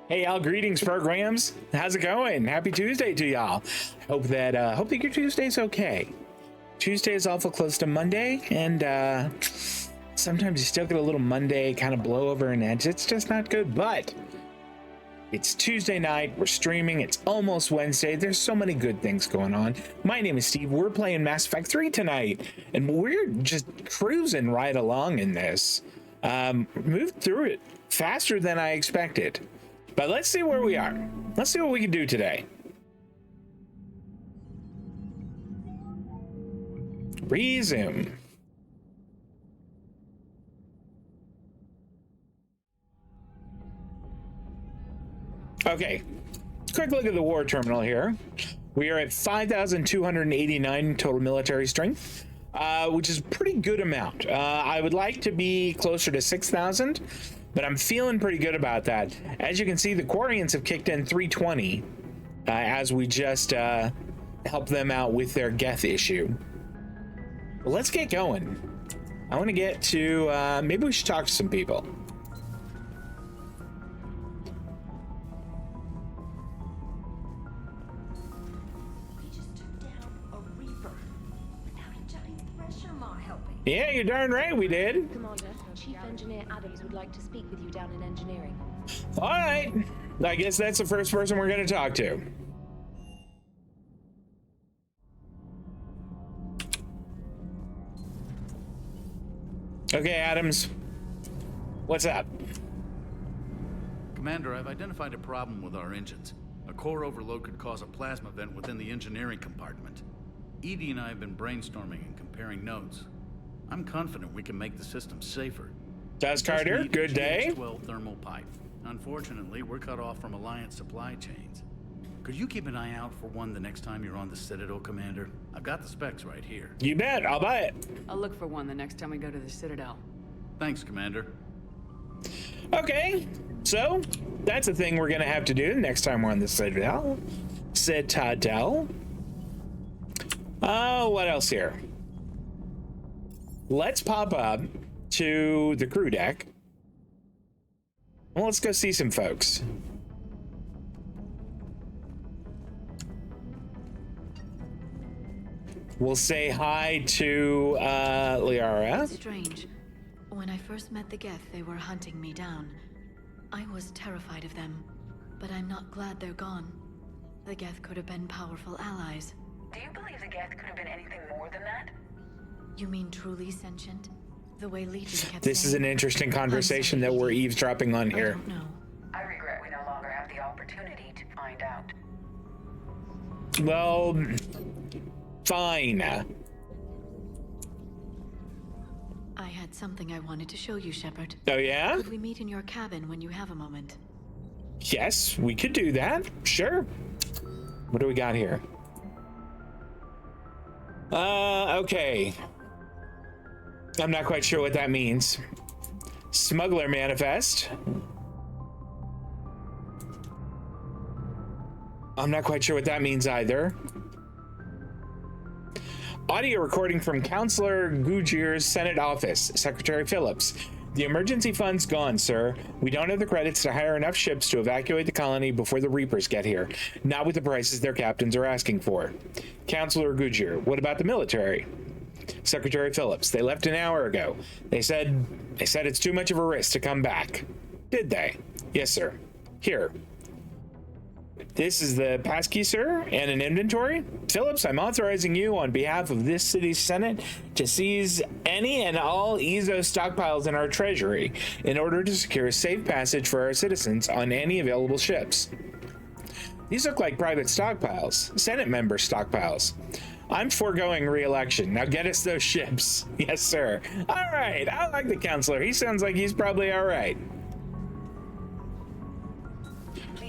Hey y'all, greetings programs. How's it going? Happy Tuesday to y'all. Hope that your Tuesday's okay. Tuesday is awful close to Monday, and sometimes you still get a little Monday kind of blow over an edge. It's just not good, but it's Tuesday night, we're streaming, it's almost Wednesday, there's so many good things going on. My name is Steve, we're playing Mass Effect 3 tonight, and we're just cruising right along in this. Moved through it faster than I expected. But let's see where we are. Let's see what we can do today. Resume. Okay, quick look at the war terminal here. We are at 5,289 total military strength, which is a pretty good amount. I would like to be closer to 6,000. But I'm feeling pretty good about that. As you can see, the Quarians have kicked in 320 as we just help them out with their Geth issue. Well, let's get going. I want to get to, maybe we should talk to some people. We just took down a Reaper without a giant pressure mar helping. Yeah, you're darn right we did. Commander, Chief Engineer Adams would like to speak with you down in engineering. All right. I guess that's the first person we're going to talk to. Okay, Adams. What's up? Commander, I've identified a problem with our engines. A core overload could cause a plasma vent within the engineering compartment. Edie and I have been brainstorming and comparing notes. I'm confident we can make the system safer. Does Carter, good day. 12 thermal pipe. Unfortunately, we're cut off from Alliance supply chains. Could you keep an eye out for one the next time you're on the Citadel, Commander? I've got the specs right here. You bet, I'll buy it. I'll look for one the next time we go to the Citadel. Thanks, Commander. Okay, so that's a thing we're gonna have to do next time we're on the Citadel. Citadel. What else here? Let's pop up to the crew deck. Well, let's go see some folks. We'll say hi to Liara. Strange. When I first met the Geth, they were hunting me down. I was terrified of them, but I'm not glad they're gone. The Geth could have been powerful allies. Do you believe the Geth could have been anything more than that? You mean truly sentient? The way Legion kept This is saying? an interesting conversation that we're eavesdropping on I here. don't know. I regret we no longer have the opportunity to find out. Well, fine. I had something I wanted to show you, Shepard. Oh yeah? Could we meet in your cabin when you have a moment? Yes, we could do that. Sure. What do we got here? Okay. I'm not quite sure what that means. Smuggler manifest. I'm not quite sure what that means either. Audio recording from Counselor Gujir's Senate office. Secretary Phillips. The emergency fund's gone, sir. We don't have the credits to hire enough ships to evacuate the colony before the Reapers get here. Not with the prices their captains are asking for. Counselor Gujir, what about the military? Secretary Phillips, they left an hour ago. They said it's too much of a risk to come back. Did they? Yes, sir. Here. This is the passkey, sir, and an inventory. Phillips, I'm authorizing you on behalf of this city's Senate to seize any and all EZO stockpiles in our treasury in order to secure safe passage for our citizens on any available ships. These look like private stockpiles, Senate member stockpiles. I'm foregoing re-election. Now get us those ships. Yes, sir. All right, I like the counselor. He sounds like he's probably all right.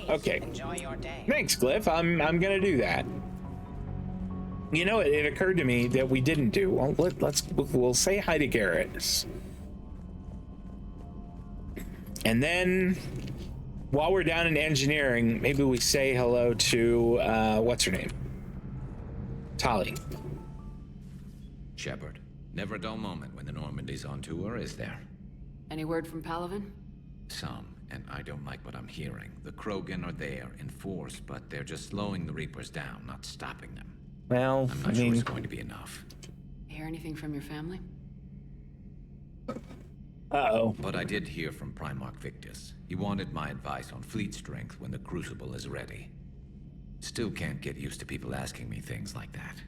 Okay. Enjoy your day. Thanks, Cliff. I'm gonna do that. You know, it occurred to me that we didn't do. Well, we'll say hi to Garrett. And then, while we're down in engineering, maybe we say hello to what's her name? Tali. Shepard, never a dull moment when the Normandy's on tour, is there? Any word from Palavin? Some. And I don't like what I'm hearing. The Krogan are there in force, but they're just slowing the Reapers down, not stopping them. Well, I'm not sure it's going to be enough. Hear anything from your family? Uh-oh. But I did hear from Primarch Victus. He wanted my advice on fleet strength when the Crucible is ready. Still can't get used to people asking me things like that.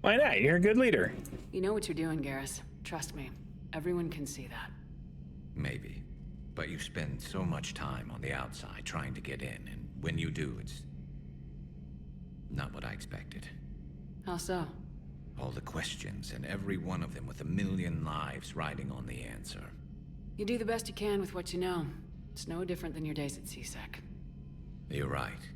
Why not? You're a good leader. You know what you're doing, Garrus. Trust me. Everyone can see that. Maybe. But you spend so much time on the outside trying to get in, and when you do, it's not what I expected. How so? All the questions, and every one of them with a million lives riding on the answer. You do the best you can with what you know. It's no different than your days at CSEC. You're right.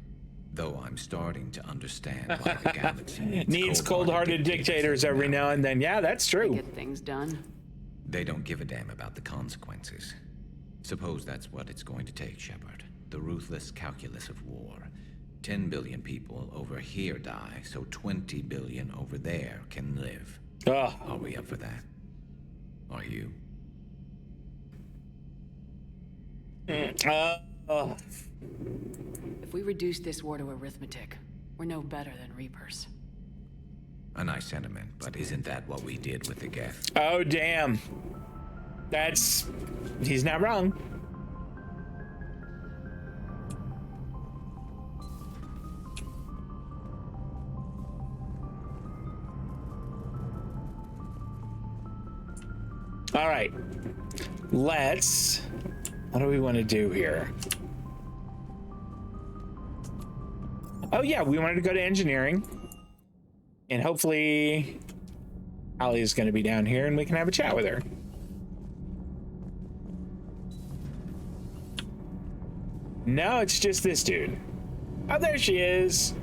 Though I'm starting to understand why the galaxy Needs cold-hearted dictators every now and then. Yeah, that's true. Get things done. They don't give a damn about the consequences. Suppose that's what it's going to take, Shepard. The ruthless calculus of war. 10 billion people over here die, so 20 billion over there can live. Ugh. Are we up for that? Are you? If we reduce this war to arithmetic, we're no better than Reapers. A nice sentiment, but isn't that what we did with the Geth? Oh, damn. He's not wrong. All right. What do we want to do here? Oh, yeah, we wanted to go to engineering. And hopefully Allie is going to be down here and we can have a chat with her. No, it's just this dude. Oh, there she is.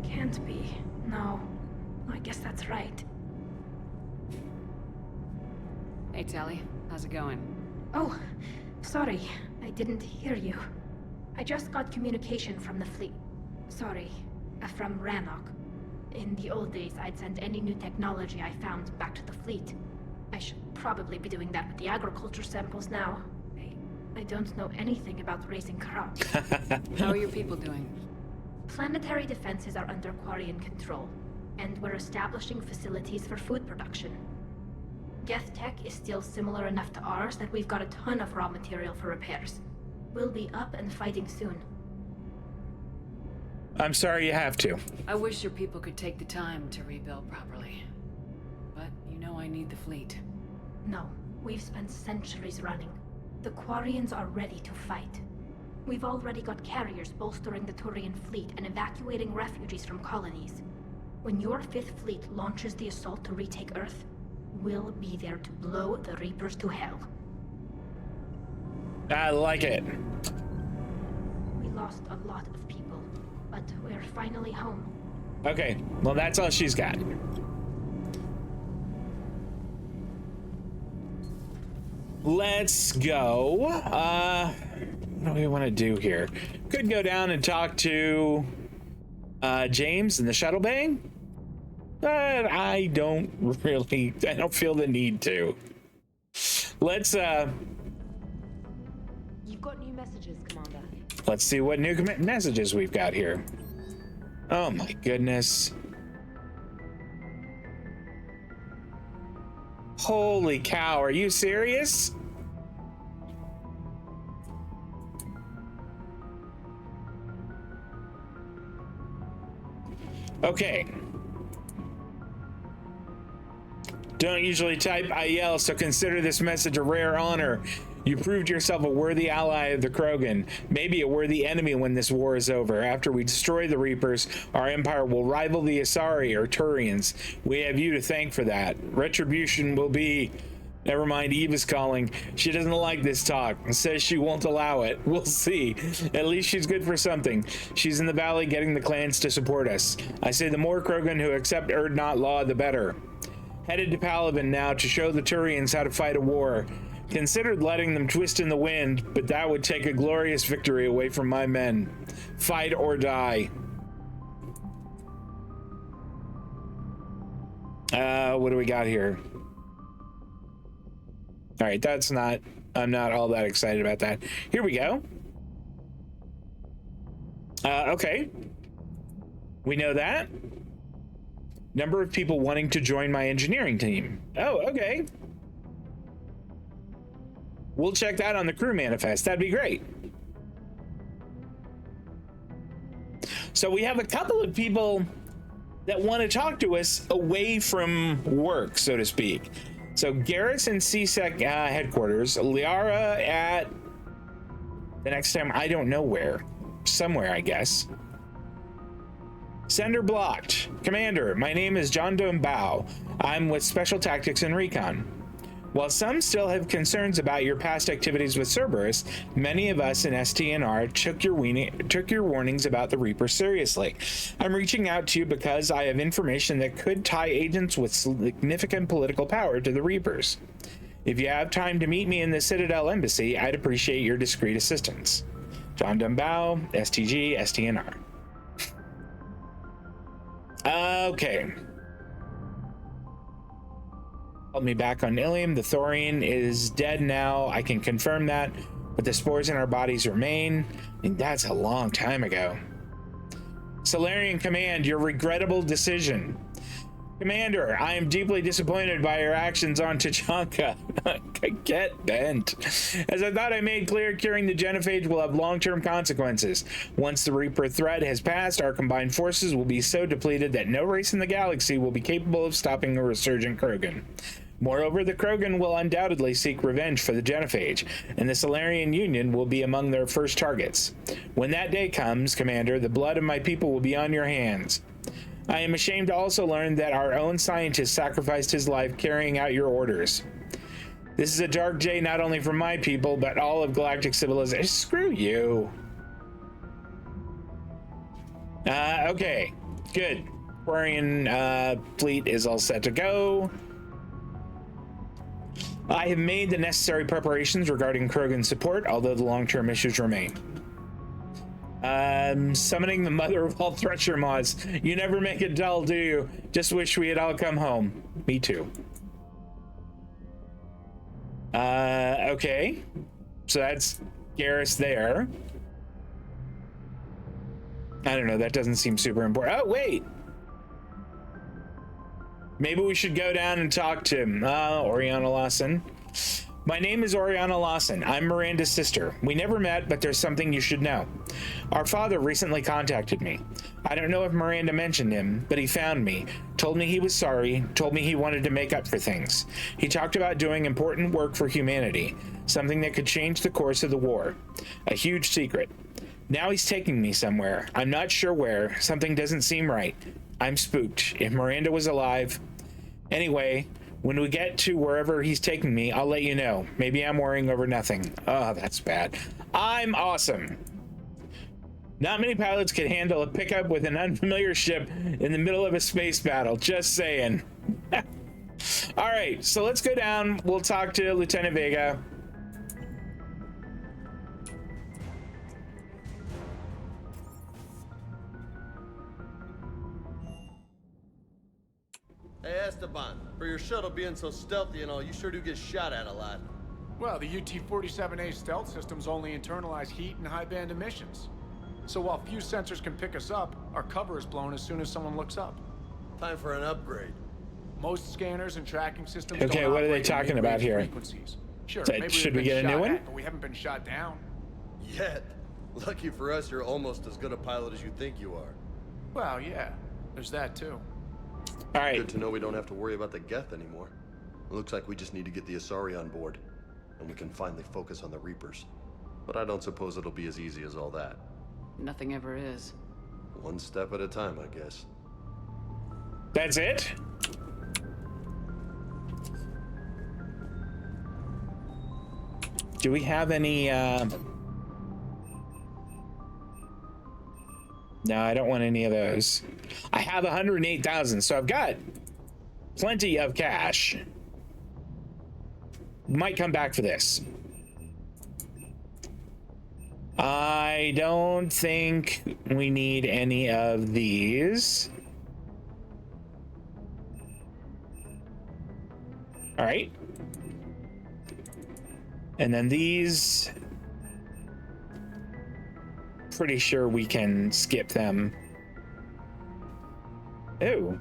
Can't be. No. I guess that's right. Hey, Tally. How's it going? Oh, sorry. I didn't hear you. I just got communication from the fleet. Sorry. From Rannoch. In the old days, I'd send any new technology I found back to the fleet. I should probably be doing that with the agriculture samples now. I don't know anything about raising crops. How are your people doing? Planetary defenses are under Quarian control, and we're establishing facilities for food production. Geth tech is still similar enough to ours that we've got a ton of raw material for repairs. We'll be up and fighting soon. I'm sorry you have to. I wish your people could take the time to rebuild properly. But you know I need the fleet. No, we've spent centuries running. The Quarians are ready to fight. We've already got carriers bolstering the Turian fleet and evacuating refugees from colonies. When your 5th Fleet launches the assault to retake Earth, we'll be there to blow the Reapers to hell. I like it. We lost a lot of people, but we're finally home. Okay, well, that's all she's got. Let's go. What do we want to do here? Could go down and talk to James in the shuttle bay, but I don't feel the need to. Let's You've got new messages, Commander. let's see what new messages we've got here. Oh my goodness. Holy cow, are you serious? Okay. Don't usually type, I yell, so consider this message a rare honor. You proved yourself a worthy ally of the Krogan, maybe a worthy enemy when this war is over. After we destroy the Reapers, our empire will rival the Asari or Turians. We have you to thank for that. Retribution will be... Never mind, Eve is calling. She doesn't like this talk and says she won't allow it. We'll see. At least she's good for something. She's in the valley getting the clans to support us. I say the more Krogan who accept Erdnot law, the better. Headed to Palaven now to show the Turians how to fight a war. Considered letting them twist in the wind, but that would take a glorious victory away from my men. Fight or die. What do we got here? All right, that's not I'm not all that excited about that. Here we go. Okay. We know that. Number of people wanting to join my engineering team. Oh, okay. We'll check that on the crew manifest. That'd be great. So we have a couple of people that want to talk to us away from work, so to speak. So Garrison CSEC headquarters, Liara at the next time, I don't know where. Somewhere, I guess. Sender blocked. Commander, my name is John Bao. I'm with Special Tactics and Recon. While some still have concerns about your past activities with Cerberus, many of us in STNR took your warnings about the Reaper seriously. I'm reaching out to you because I have information that could tie agents with significant political power to the Reapers. If you have time to meet me in the Citadel Embassy, I'd appreciate your discreet assistance. John Dumbao, STG, STNR. Okay. Called me back on Ilium. The Thorian is dead now. I can confirm that, but the spores in our bodies remain. And that's a long time ago. Solarian Command, your regrettable decision. Commander, I am deeply disappointed by your actions on Tachanka. Get bent. As I thought I made clear, curing the genophage will have long-term consequences. Once the Reaper threat has passed, our combined forces will be so depleted that no race in the galaxy will be capable of stopping a resurgent Krogan. Moreover, the Krogan will undoubtedly seek revenge for the genophage, and the Solarian Union will be among their first targets. When that day comes, Commander, the blood of my people will be on your hands. I am ashamed to also learn that our own scientist sacrificed his life carrying out your orders. This is a dark day not only for my people, but all of galactic civilization. Screw you. Okay, good. Quarian fleet is all set to go. I have made the necessary preparations regarding Krogan support, although the long-term issues remain. Summoning the mother of all Thresher mods. You never make it dull, do you? Just wish we had all come home. Me too. Okay. So that's Garrus there. I don't know, that doesn't seem super important. Oh, wait! Maybe we should go down and talk to him. Oriana Lawson. My name is Oriana Lawson. I'm Miranda's sister. We never met, but there's something you should know. Our father recently contacted me. I don't know if Miranda mentioned him, but he found me, told me he was sorry, told me he wanted to make up for things. He talked about doing important work for humanity, something that could change the course of the war. A huge secret. Now he's taking me somewhere. I'm not sure where. Something doesn't seem right. I'm spooked. If Miranda was alive... Anyway... When we get to wherever he's taking me, I'll let you know. Maybe I'm worrying over nothing. Oh, that's bad. I'm awesome. Not many pilots can handle a pickup with an unfamiliar ship in the middle of a space battle. Just saying. All right, so let's go down. We'll talk to Lieutenant Vega. Hey, Esteban, for your shuttle being so stealthy and all, you sure do get shot at a lot. Well, the UT-47A stealth systems only internalize heat and high-band emissions. So while few sensors can pick us up, our cover is blown as soon as someone looks up. Time for an upgrade. Most scanners and tracking systems Okay, don't what are they operate in talking about here? frequencies. Sure, So, maybe should we've we been get a new shot one? at, but we haven't been shot down. Yet. Lucky for us, you're almost as good a pilot as you think you are. Well, yeah, there's that too. All right. Good to know we don't have to worry about the Geth anymore. It looks like we just need to get the Asari on board, and we can finally focus on the Reapers. But I don't suppose it'll be as easy as all that. Nothing ever is. One step at a time, I guess. That's it? Do we have any, No, I don't want any of those. I have 108,000, so I've got plenty of cash. Might come back for this. I don't think we need any of these. All right. And then these, pretty sure we can skip them. Ooh.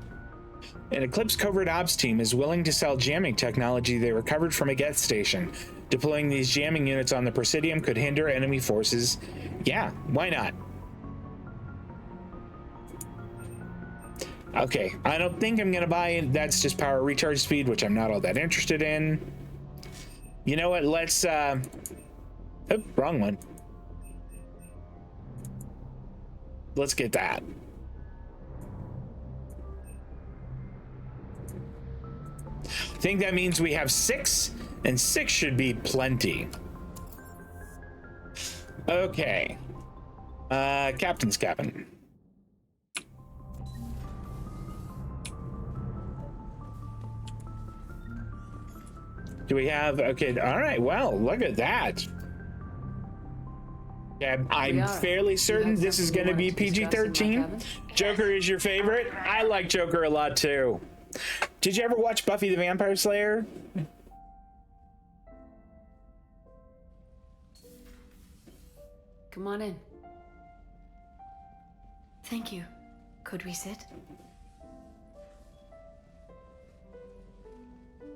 An Eclipse covert ops team is willing to sell jamming technology they recovered from a Geth station. Deploying these jamming units on the Presidium could hinder enemy forces. Yeah, why not? Okay, I don't think I'm gonna buy it. That's just power recharge speed, which I'm not all that interested in. You know what, let's, oh, wrong one. Let's get that. I think that means we have 6, and 6 should be plenty. Okay. Captain's cabin. Do we have, okay, all right, well, look at that. Yeah, I'm fairly certain this is going to be PG-13. Joker is your favorite? I like Joker a lot, too. Did you ever watch Buffy the Vampire Slayer? Come on in. Thank you. Could we sit?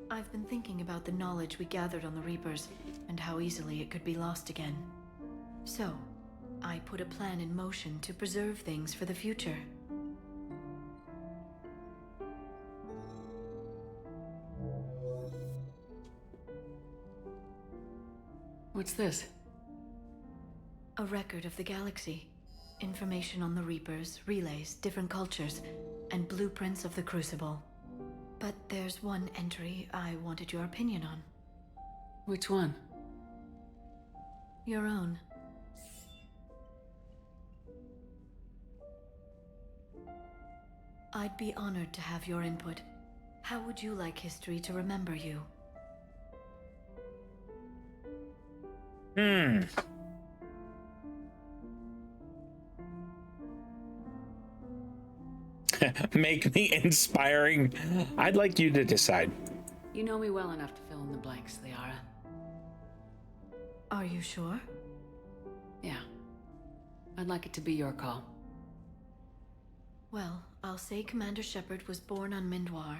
I've been thinking about the knowledge we gathered on the Reapers, and how easily it could be lost again. So, I put a plan in motion to preserve things for the future. What's this? A record of the galaxy. Information on the Reapers, relays, different cultures, and blueprints of the Crucible. But there's one entry I wanted your opinion on. Which one? Your own. I'd be honored to have your input. How would you like history to remember you? Make me inspiring. I'd like you to decide. You know me well enough to fill in the blanks, Liara. Are you sure? Yeah. I'd like it to be your call. Well, I'll say Commander Shepard was born on Mindwar,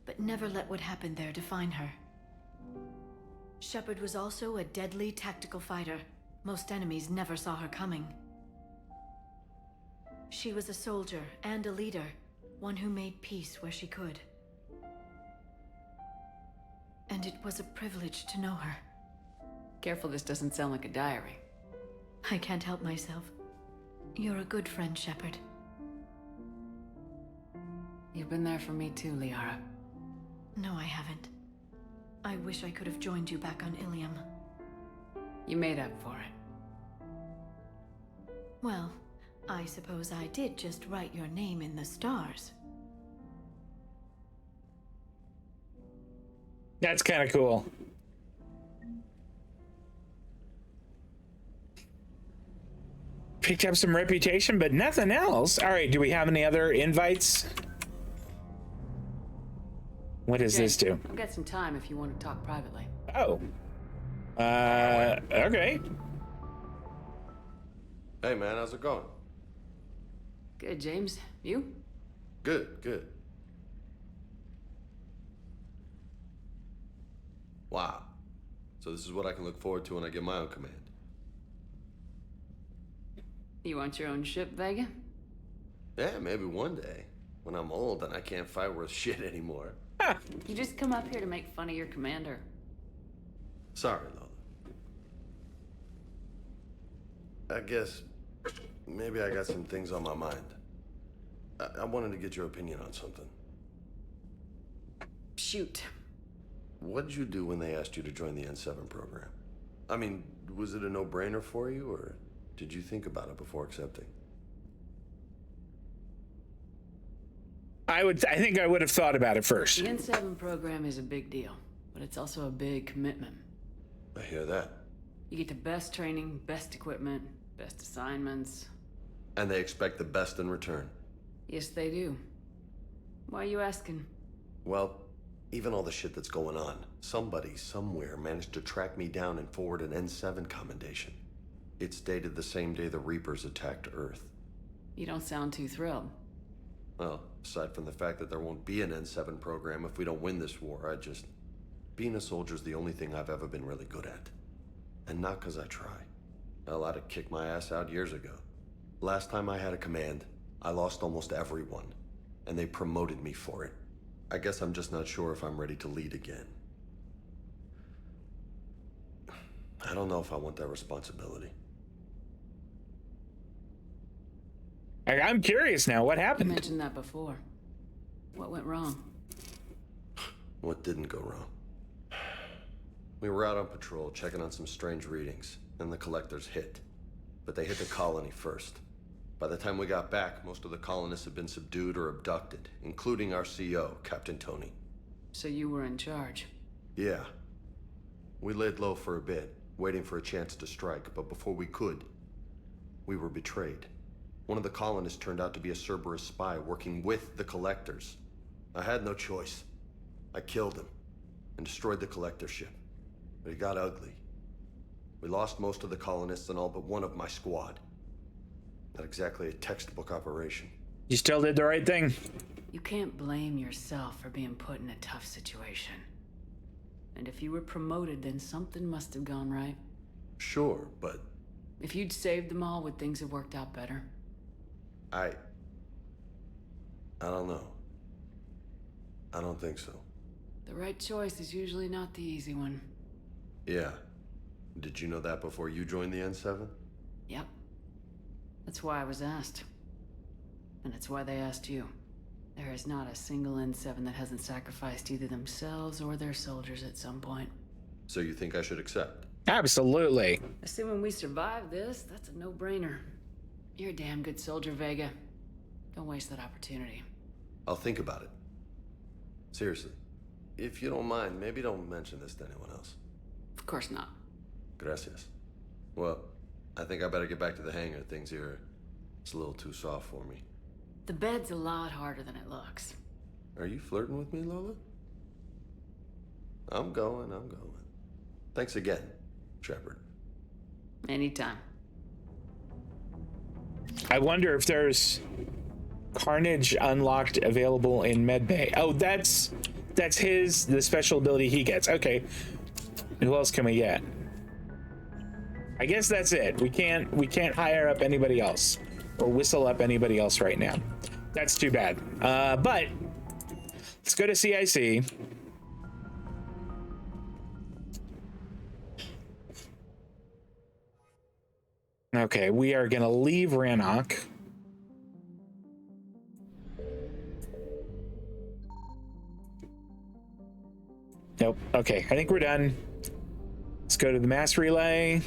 but never let what happened there define her. Shepard was also a deadly tactical fighter. Most enemies never saw her coming. She was a soldier and a leader, one who made peace where she could. And it was a privilege to know her. Careful this doesn't sound like a diary. I can't help myself. You're a good friend, Shepard. You've been there for me too, Liara. No, I haven't. I wish I could have joined you back on Ilium. You made up for it. Well, I suppose I did just write your name in the stars. That's kind of cool. Picked up some reputation, but nothing else. All right, do we have any other invites? What does this do? I've got some time if you want to talk privately. Oh. Okay. Hey man, how's it going? Good, James. You? Good, good. Wow. So this is what I can look forward to when I get my own command. You want your own ship, Vega? Yeah, maybe one day. When I'm old and I can't fight worth shit anymore. You just come up here to make fun of your commander. Sorry, Lola. I guess maybe I got some things on my mind. I wanted to get your opinion on something. Shoot. What'd you do when they asked you to join the N7 program? I mean, was it a no-brainer for you, or did you think about it before accepting? I think I would have thought about it first. The N7 program is a big deal, but it's also a big commitment. I hear that. You get the best training, best equipment, best assignments. And they expect the best in return. Yes, they do. Why are you asking? Well, Even all the shit that's going on, somebody somewhere managed to track me down and forward an N7 commendation. It's dated the same day the Reapers attacked Earth. You don't sound too thrilled. Well, aside from the fact that there won't be an N7 program if we don't win this war, being a soldier's the only thing I've ever been really good at. And not 'cause I try. Hell, I'd have kicked my ass out years ago. Last time I had a command, I lost almost everyone, and they promoted me for it. I guess I'm just not sure if I'm ready to lead again. I don't know if I want that responsibility. I'm curious now. What You happened? mentioned that before. What went wrong? What didn't go wrong? We were out on patrol, checking on some strange readings, and the collectors hit. But they hit the colony first. By the time we got back, most of the colonists had been subdued or abducted, including our CO, Captain Tony. So you were in charge. Yeah. We laid low for a bit, waiting for a chance to strike, but before we could, we were betrayed. One of the colonists turned out to be a Cerberus spy working with the collectors. I had no choice. I killed him and destroyed the collector ship. But it got ugly. We lost most of the colonists and all but one of my squad. Not exactly a textbook operation. You still did the right thing. You can't blame yourself for being put in a tough situation. And if you were promoted, then something must have gone right. Sure, but If you'd saved them all, would things have worked out better? I don't know. I don't think so. The right choice is usually not the easy one. Yeah. Did you know that before you joined the N7? Yep. That's why I was asked. And it's why they asked you. There is not a single N7 that hasn't sacrificed either themselves or their soldiers at some point. So you think I should accept? Absolutely. Assuming we survive this, that's a no-brainer. You're a damn good soldier, Vega. Don't waste that opportunity. I'll think about it. Seriously. If you don't mind, maybe don't mention this to anyone else. Of course not. Gracias. Well, I think I better get back to the hangar. Things here, it's a little too soft for me. The bed's a lot harder than it looks. Are you flirting with me, Lola? I'm going. Thanks again, Shepard. Anytime. I wonder if there's Carnage unlocked available in Medbay. Oh, that's the special ability he gets. Okay. Who else can we get? I guess that's it. We can't hire up anybody else or whistle up anybody else right now. That's too bad. But let's go to CIC. Okay, we are gonna leave Rannoch. Nope. Okay, I think we're done. Let's go to the mass relay.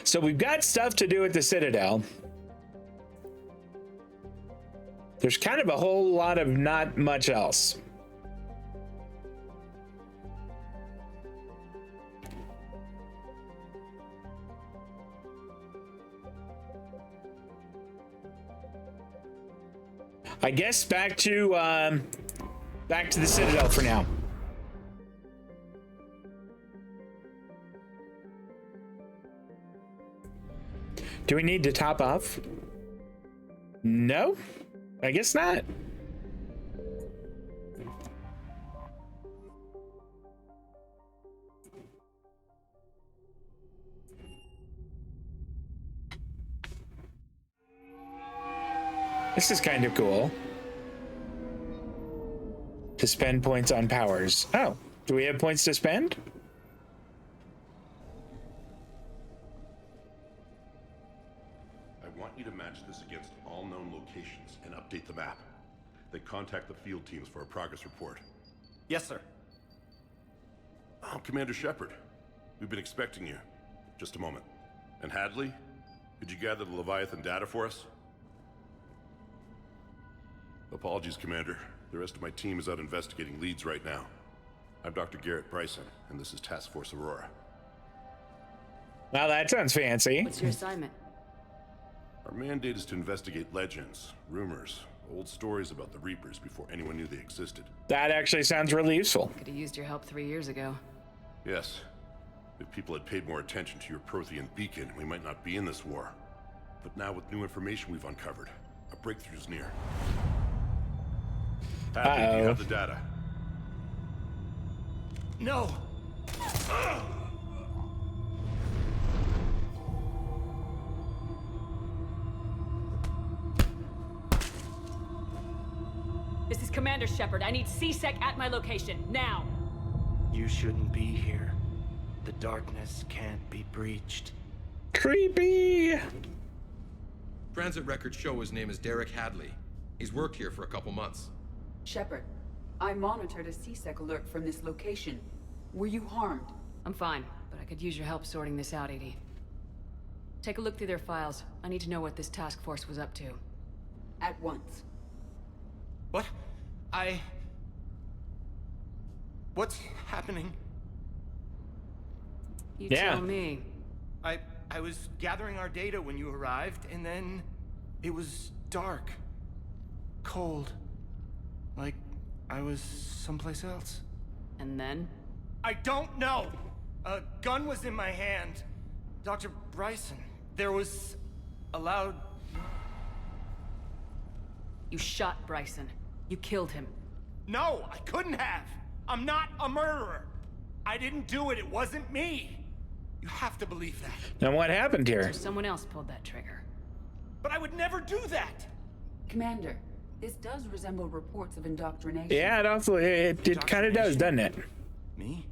So we've got stuff to do at the Citadel. There's kind of a whole lot of not much else. I guess back to the Citadel for now. Do we need to top off? No, I guess not. This is kind of cool. To spend points on powers. Oh, do we have points to spend? I want you to match this against all known locations and update the map. Then contact the field teams for a progress report. Yes, sir. Oh, Commander Shepard. We've been expecting you. Just a moment. And Hadley, could you gather the Leviathan data for us? Apologies, Commander. The rest of my team is out investigating leads right now. I'm Dr. Garrett Bryson, and this is Task Force Aurora. Well, that sounds fancy. What's your assignment? Our mandate is to investigate legends, rumors, old stories about the Reapers before anyone knew they existed. That actually sounds really useful. Could have used your help 3 years ago. Yes. If people had paid more attention to your Prothean beacon, we might not be in this war. But now with new information we've uncovered, a breakthrough is near. Hadley, do you have the data? No! This is Commander Shepard. I need CSEC at my location, now! You shouldn't be here. The darkness can't be breached. Creepy! Transit records show his name is Derek Hadley. He's worked here for a couple months. Shepard, I monitored a CSEC alert from this location. Were you harmed? I'm fine, but I could use your help sorting this out, EDI. Take a look through their files. I need to know what this task force was up to. At once. What? What's happening? You tell me. I was gathering our data when you arrived, and then it was dark. Cold. Like I was someplace else. And then? I don't know! A gun was in my hand. Dr. Bryson, there was a loud... You shot Bryson. You killed him. No, I couldn't have! I'm not a murderer! I didn't do it, it wasn't me! You have to believe that. Now what happened here? So someone else pulled that trigger. But I would never do that! Commander, this does resemble reports of indoctrination. Yeah, it kind of does, doesn't it? Me?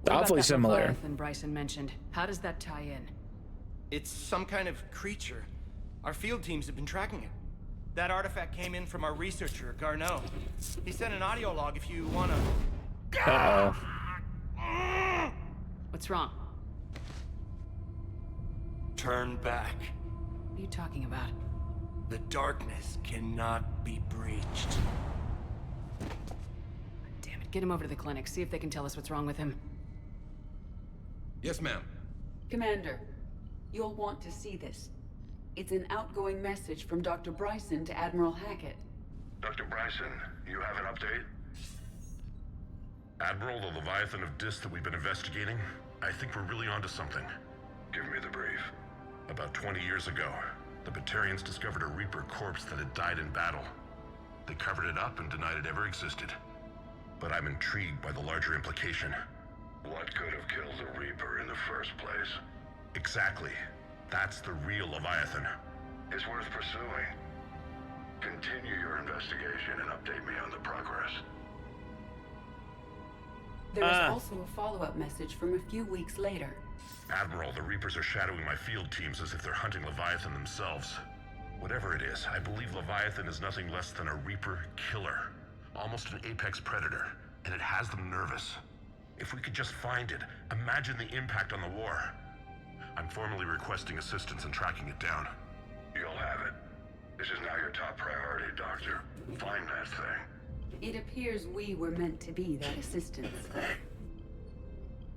Awfully similar. Leviathan Bryson mentioned. How does that tie in? It's some kind of creature. Our field teams have been tracking it. That artifact came in from our researcher, Garneau. He sent an audio log if you wanna... Uh-oh. What's wrong? Turn back. What are you talking about? The darkness cannot be breached. Damn it, get him over to the clinic. See if they can tell us what's wrong with him. Yes, ma'am. Commander, you'll want to see this. It's an outgoing message from Dr. Bryson to Admiral Hackett. Dr. Bryson, you have an update? Admiral, the Leviathan of Dis that we've been investigating, I think we're really onto something. Give me the brief. About 20 years ago, the Batarians discovered a Reaper corpse that had died in battle. They covered it up and denied it ever existed. But I'm intrigued by the larger implication. What could have killed the Reaper in the first place? Exactly. That's the real Leviathan. It's worth pursuing. Continue your investigation and update me on the progress. There is also a follow-up message from a few weeks later. Admiral, the Reapers are shadowing my field teams as if they're hunting Leviathan themselves. Whatever it is, I believe Leviathan is nothing less than a Reaper killer. Almost an apex predator, and it has them nervous. If we could just find it, imagine the impact on the war. I'm formally requesting assistance in tracking it down. You'll have it. This is now your top priority, Doctor. Find that thing. It appears we were meant to be that assistance.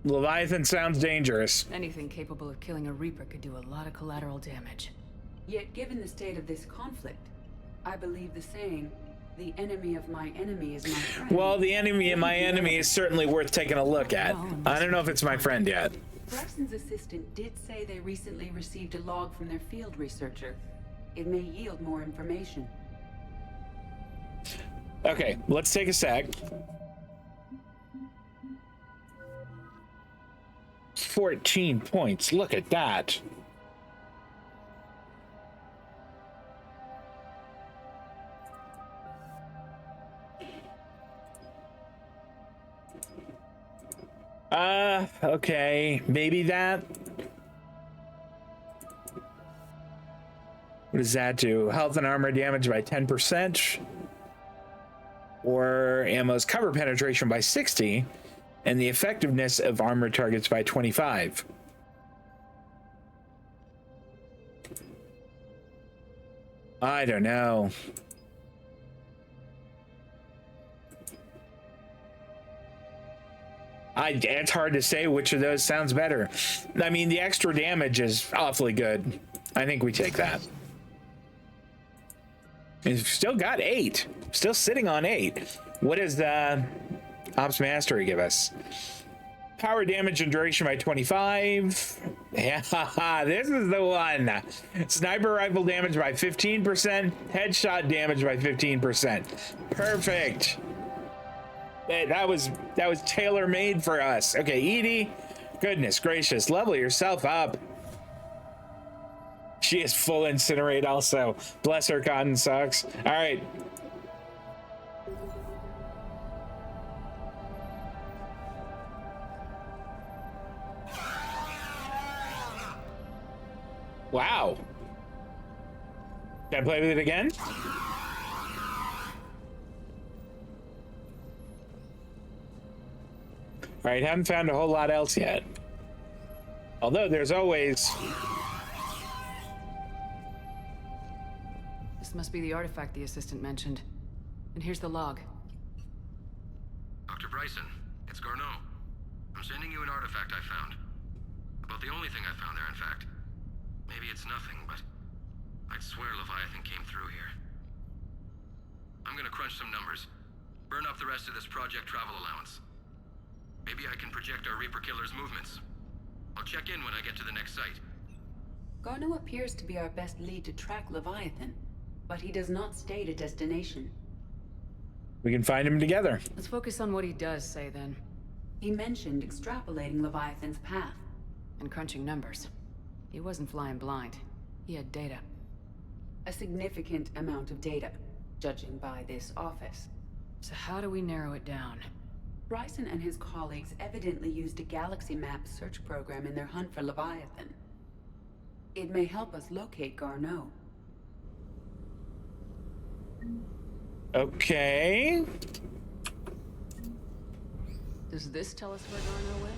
Leviathan sounds dangerous. Anything capable of killing a Reaper could do a lot of collateral damage. Yet given the state of this conflict, I believe the saying, the enemy of my enemy is my friend. Well, the enemy of my enemy is certainly worth taking a look at. I don't know if it's my friend yet. Bryson's assistant did say they recently received a log from their field researcher. It may yield more information. Okay, let's take a sec. 14 points. Look at that. Okay, maybe that. What does that do? Health and armor damage by 10%. Or ammo's cover penetration by 60. And the effectiveness of armor targets by 25. I don't know. It's hard to say which of those sounds better. I mean, the extra damage is awfully good. I think we take that. We've still got 8. Still sitting on 8. What does the Ops Mastery give us? Power damage and duration by 25. Yeah, this is the one. Sniper rifle damage by 15%. Headshot damage by 15%. Perfect. That was tailor-made for us. Okay, Edie, goodness gracious, level yourself up. She is full incinerate also. Bless her cotton socks. All right. Wow. Can I play with it again? All right, haven't found a whole lot else yet. Although there's always... This must be the artifact the assistant mentioned. And here's the log. Dr. Bryson, it's Garneau. I'm sending you an artifact I found. About the only thing I found there, in fact. Maybe it's nothing, but I'd swear Leviathan came through here. I'm gonna crunch some numbers. Burn up the rest of this project travel allowance. Maybe I can project our Reaper Killer's movements. I'll check in when I get to the next site. Garneau appears to be our best lead to track Leviathan, but he does not state a destination. We can find him together. Let's focus on what he does say then. He mentioned extrapolating Leviathan's path. And crunching numbers. He wasn't flying blind. He had data. A significant amount of data, judging by this office. So how do we narrow it down? Bryson and his colleagues evidently used a galaxy map search program in their hunt for Leviathan. It may help us locate Garneau. Okay. Does this tell us where Garneau went?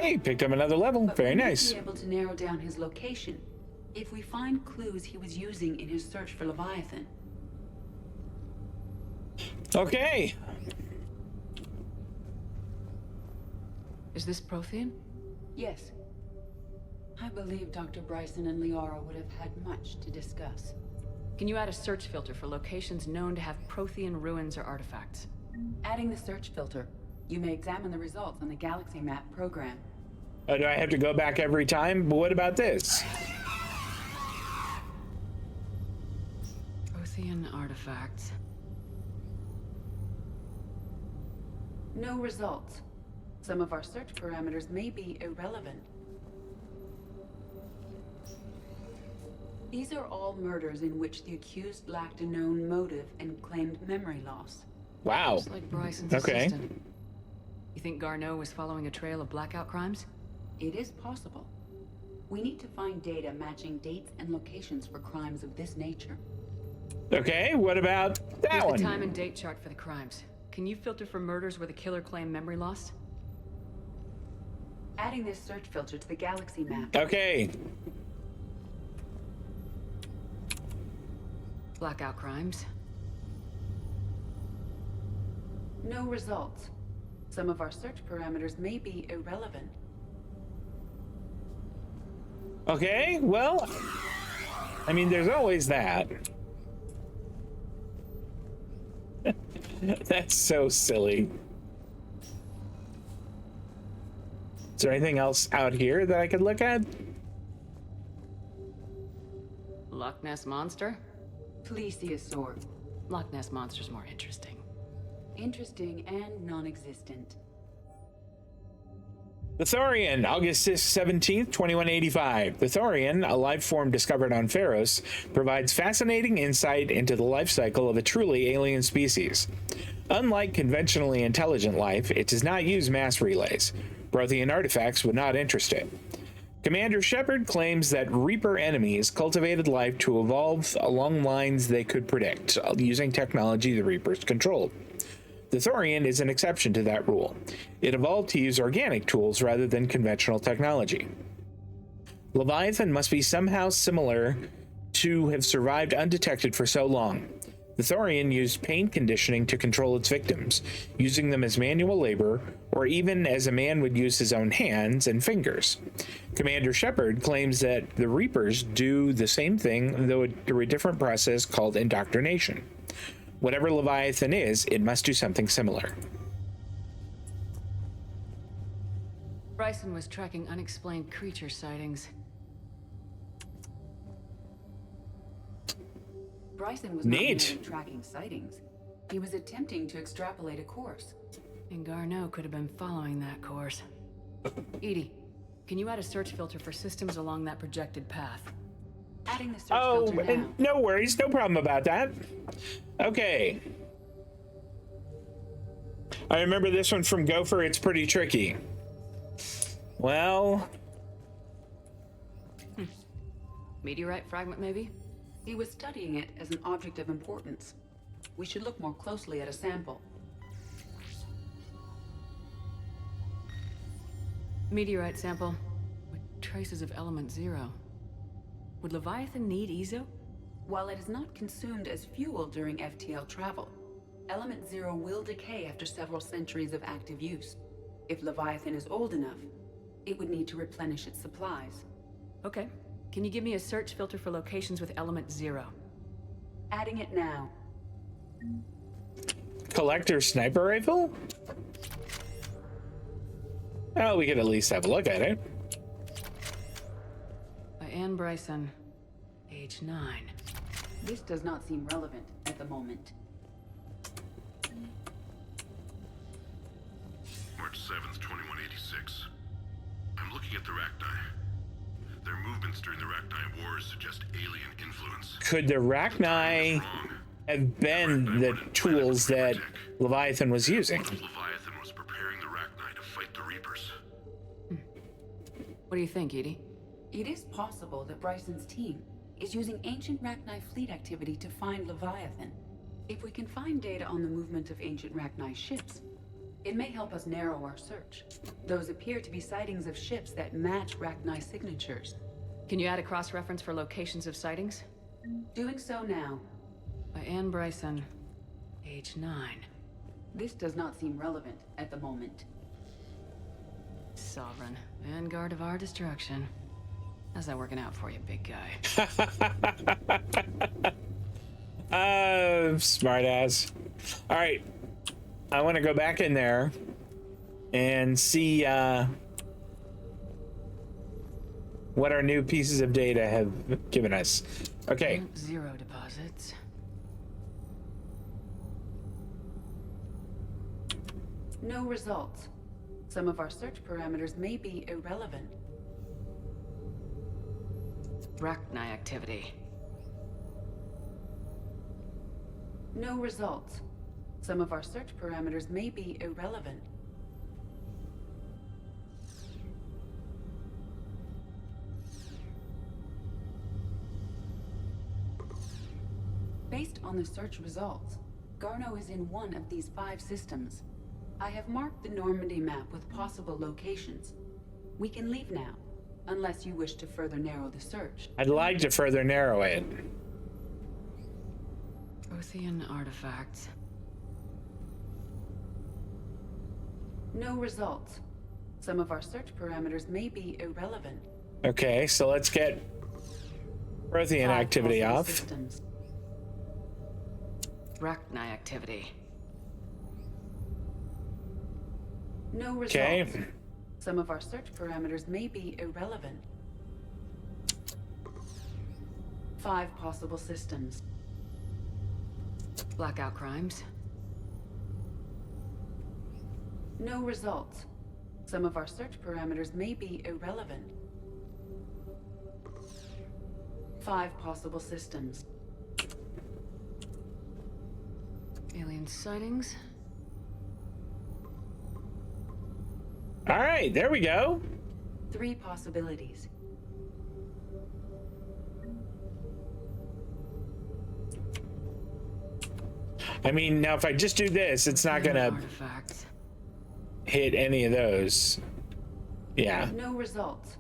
Hey, picked up another level. But Very we may nice. be able to narrow down his location if we find clues he was using in his search for Leviathan. Okay. Is this Prothean? Yes. I believe Dr. Bryson and Liara would have had much to discuss. Can you add a search filter for locations known to have Prothean ruins or artifacts? Adding the search filter, you may examine the results on the galaxy map program. Do I have to go back every time? But what about this? Prothean artifacts. No results. Some of our search parameters may be irrelevant. These are all murders in which the accused lacked a known motive and claimed memory loss. Wow. Just like Bryson's assistant. You think Garneau was following a trail of blackout crimes? It is possible. We need to find data matching dates and locations for crimes of this nature. Okay, what about that Here's one? the time and date chart for the crimes. Can you filter for murders where the killer claimed memory loss? Adding this search filter to the galaxy map. Okay. Blackout crimes. No results. Some of our search parameters may be irrelevant. Okay, well, I mean, there's always that. That's so silly. Is there anything else out here that I could look at? Loch Ness Monster? Plesiosaur. Loch Ness Monster's more interesting. Interesting and non-existent. The Thorian, August 17th, 2185. The Thorian, a life form discovered on Pharos, provides fascinating insight into the life cycle of a truly alien species. Unlike conventionally intelligent life, it does not use mass relays. Prothean artifacts would not interest it. Commander Shepard claims that Reaper enemies cultivated life to evolve along lines they could predict, using technology the Reapers controlled. The Thorian is an exception to that rule. It evolved to use organic tools rather than conventional technology. Leviathan must be somehow similar to have survived undetected for so long. The Thorian used pain conditioning to control its victims, using them as manual labor, or even as a man would use his own hands and fingers. Commander Shepard claims that the Reapers do the same thing, though through a different process called indoctrination. Whatever Leviathan is, it must do something similar. Bryson was tracking unexplained creature sightings. Bryson was not merely tracking sightings. He was attempting to extrapolate a course. And Garneau could have been following that course. EDI, can you add a search filter for systems along that projected path? Adding the search filter now. No worries, no problem about that. Okay. I remember this one from Gopher, it's pretty tricky. Well... Meteorite fragment, maybe? He was studying it as an object of importance. We should look more closely at a sample. Meteorite sample with traces of element 0. Would Leviathan need EZO? While it is not consumed as fuel during FTL travel, element 0 will decay after several centuries of active use. If Leviathan is old enough, it would need to replenish its supplies. Okay. Can you give me a search filter for locations with element 0? Adding it now. Collector sniper rifle? Oh, we could at least have a look at it. By Anne Bryson, age 9. This does not seem relevant at the moment. March 7th, 2186. I'm looking at the Rachni. Their movements during the Rachni Wars suggest alien influence. Could the Rachni have been the tools that Leviathan was using? Leviathan was preparing the Rachni to fight the Reapers. What do you think, EDI? It is possible that Bryson's team is using ancient Rachni fleet activity to find Leviathan. If we can find data on the movement of ancient Rachni ships, it may help us narrow our search. Those appear to be sightings of ships that match Rachni signatures. Can you add a cross-reference for locations of sightings? Doing so now. By Anne Bryson, age 9. This does not seem relevant at the moment. Sovereign, vanguard of our destruction. How's that working out for you, big guy? Smart ass. All right. I want to go back in there and see what our new pieces of data have given us. Okay. 0 deposits. No results. Some of our search parameters may be irrelevant. Rachni activity. No results. Some of our search parameters may be irrelevant. Based on the search results, Garneau is in one of these 5 systems. I have marked the Normandy map with possible locations. We can leave now, unless you wish to further narrow the search. I'd like to further narrow it. Prothean artifacts. No results. Some of our search parameters may be irrelevant. Okay, so let's get Prothean activity off. Systems. Rachni activity. No results. Okay. Some of our search parameters may be irrelevant. 5 possible systems. Blackout crimes. No results. Some of our search parameters may be irrelevant. 5 possible systems. Alien sightings. All right, there we go. 3 possibilities. I mean, now if I just do this, it's not gonna hit any of those. Yeah. No results.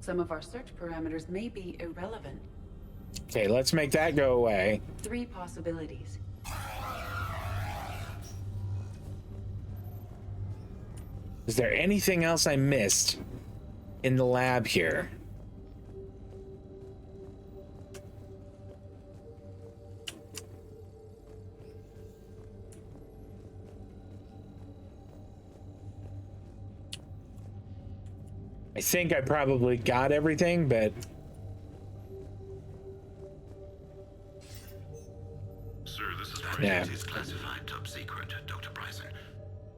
Some of our search parameters may be irrelevant. Okay, let's make that go away. 3 possibilities. Is there anything else I missed in the lab here? I think I probably got everything, but... Sir, this is project is classified top secret, Dr. Bryson.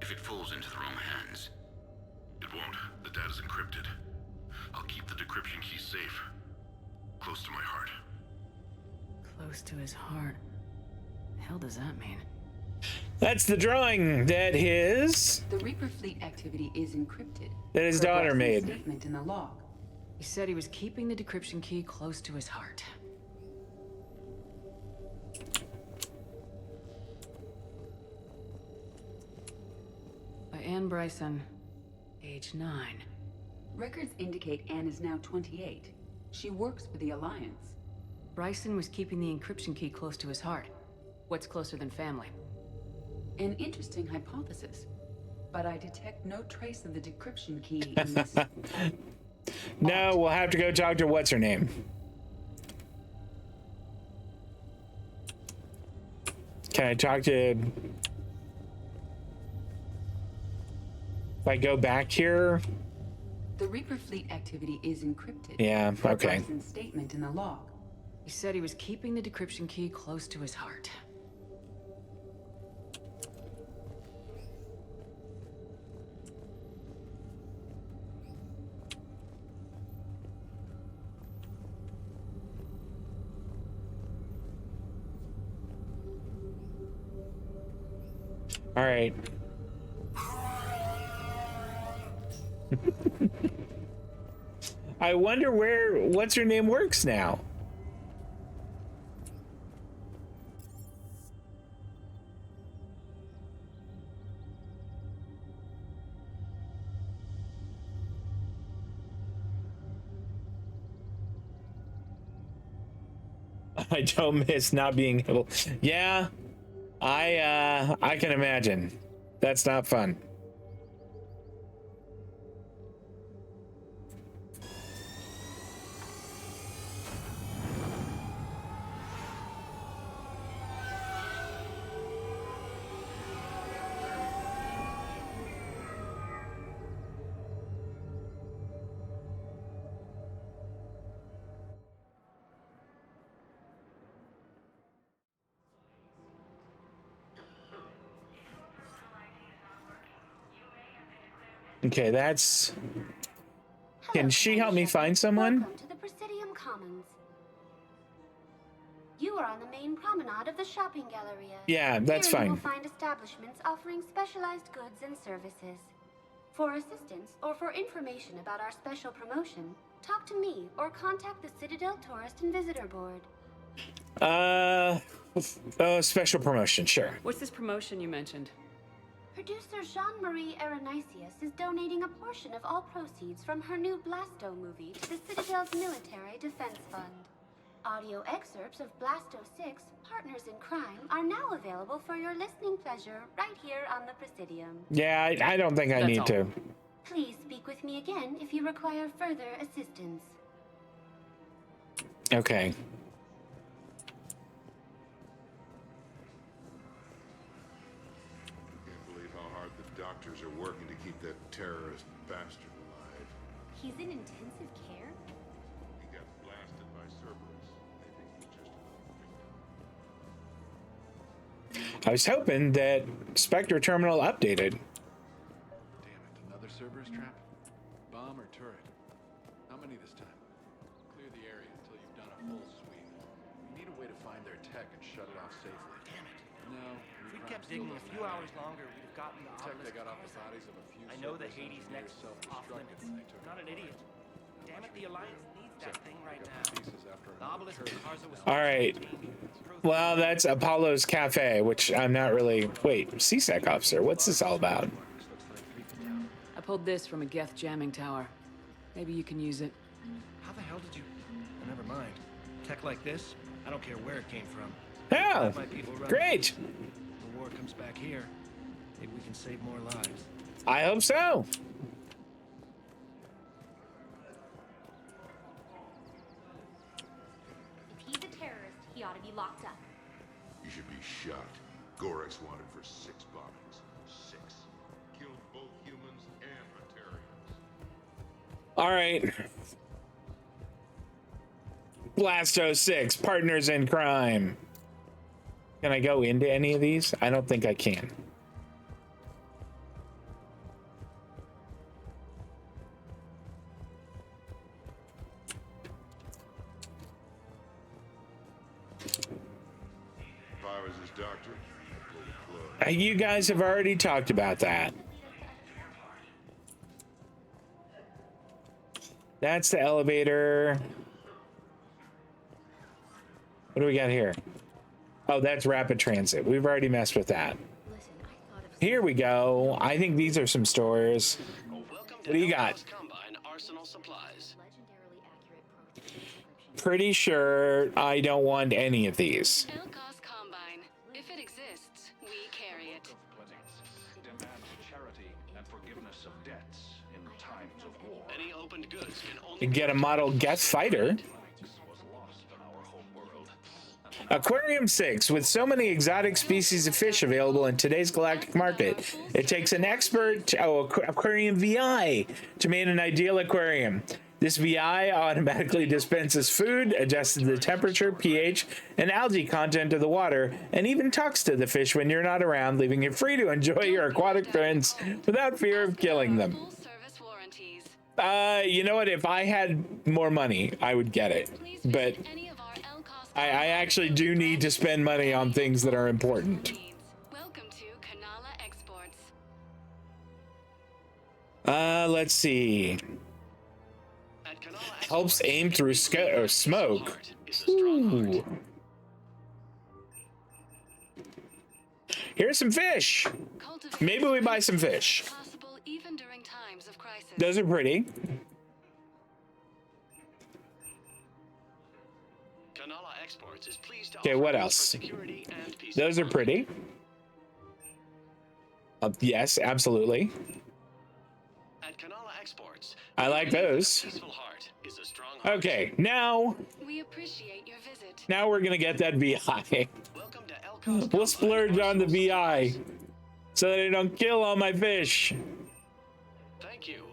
If it falls into the wrong hands... It won't. The data's encrypted. I'll keep the decryption key safe. Close to my heart. Close to his heart. The hell does that mean? That's the drawing that The Reaper fleet activity is encrypted. That his daughter made. Statement in the log. He said he was keeping the decryption key close to his heart. By Anne Bryson, age 9. Records indicate Anne is now 28. She works for the Alliance. Bryson was keeping the encryption key close to his heart. What's closer than family? An interesting hypothesis, but I detect no trace of the decryption key in this. No, we'll have to go talk to what's her name. Can I talk to... If I go back here... The Reaper fleet activity is encrypted. Yeah, okay. Bryson's statement in the log. He said he was keeping the decryption key close to his heart. All right. I wonder where what's her name works now. I don't miss not being able. Yeah, I can imagine. That's not fun. Okay, that's... Can she help me find someone? Welcome to the Presidium Commons. You are on the main promenade of the shopping galleria. Yeah, that's Here fine. You will find establishments offering specialized goods and services. For assistance or for information about our special promotion, talk to me or contact the Citadel Tourist and Visitor Board. Special promotion, sure. What's this promotion you mentioned? Producer Jean-Marie Aronisius is donating a portion of all proceeds from her new Blasto movie to the Citadel's Military Defense Fund. Audio excerpts of Blasto 6, Partners in Crime, are now available for your listening pleasure right here on the Presidium. Yeah, I don't think I need to. Please speak with me again if you require further assistance. Okay. Doctors are working to keep that terrorist bastard alive. He's in intensive care? He got blasted by Cerberus. They think he's just another victim. I was hoping that Spectre Terminal updated. Damn it, another Cerberus trap? Bomb or turret? How many this time? Clear the area until you've done a full sweep. We need a way to find their tech and shut it off safely. Damn it. No. If we kept digging a few hours longer, we'd have gotten the Tech they got off the bodies of a few I know the Cerberus Hades engineers next self-destructed when they took I'm not an idiot. Damn it, the Alliance needs that thing right now. The obelisk of Karza was All right. Well, that's Apollo's Cafe, which I'm not really... Wait, CSEC officer, what's this all about? I pulled this from a Geth jamming tower. Maybe you can use it. How the hell did you... Oh, never mind. Tech like this, I don't care where it came from. Oh, My people run great. it. The war comes back here. Maybe we can save more lives. I hope so. If he's a terrorist, he ought to be locked up. You should be shot. Gorex wanted for 6 bombings. 6. Killed both humans and Batarians. All right. Blasto 6, partners in crime. Can I go into any of these? I don't think I can. If I was his doctor, I'd pull the plug. You guys have already talked about that. That's the elevator. What do we got here? Oh, that's rapid transit. We've already messed with that. Here we go. I think these are some stores. What do you got? Pretty sure I don't want any of these. If it exists, we carry it. Demand charity and forgiveness of debts in times of war. Any opened goods can only Get a model guest fighter. Aquarium 6, with so many exotic species of fish available in today's galactic market, it takes an expert aquarium VI to make an ideal aquarium. This VI automatically dispenses food, adjusts the temperature, pH, and algae content of the water, and even talks to the fish when you're not around, leaving it free to enjoy your aquatic friends without fear of killing them. You know what? If I had more money, I would get it. But I actually do need to spend money on things that are important. Welcome to Kanala Exports. Let's see. Helps aim through smoke. Ooh. Here's some fish. Maybe we buy some fish. Those are pretty. Okay, what else? Those are pretty. Yes, absolutely. I like those. Okay, now we're gonna get that VI. We'll splurge on the VI so that I don't kill all my fish. Thank you.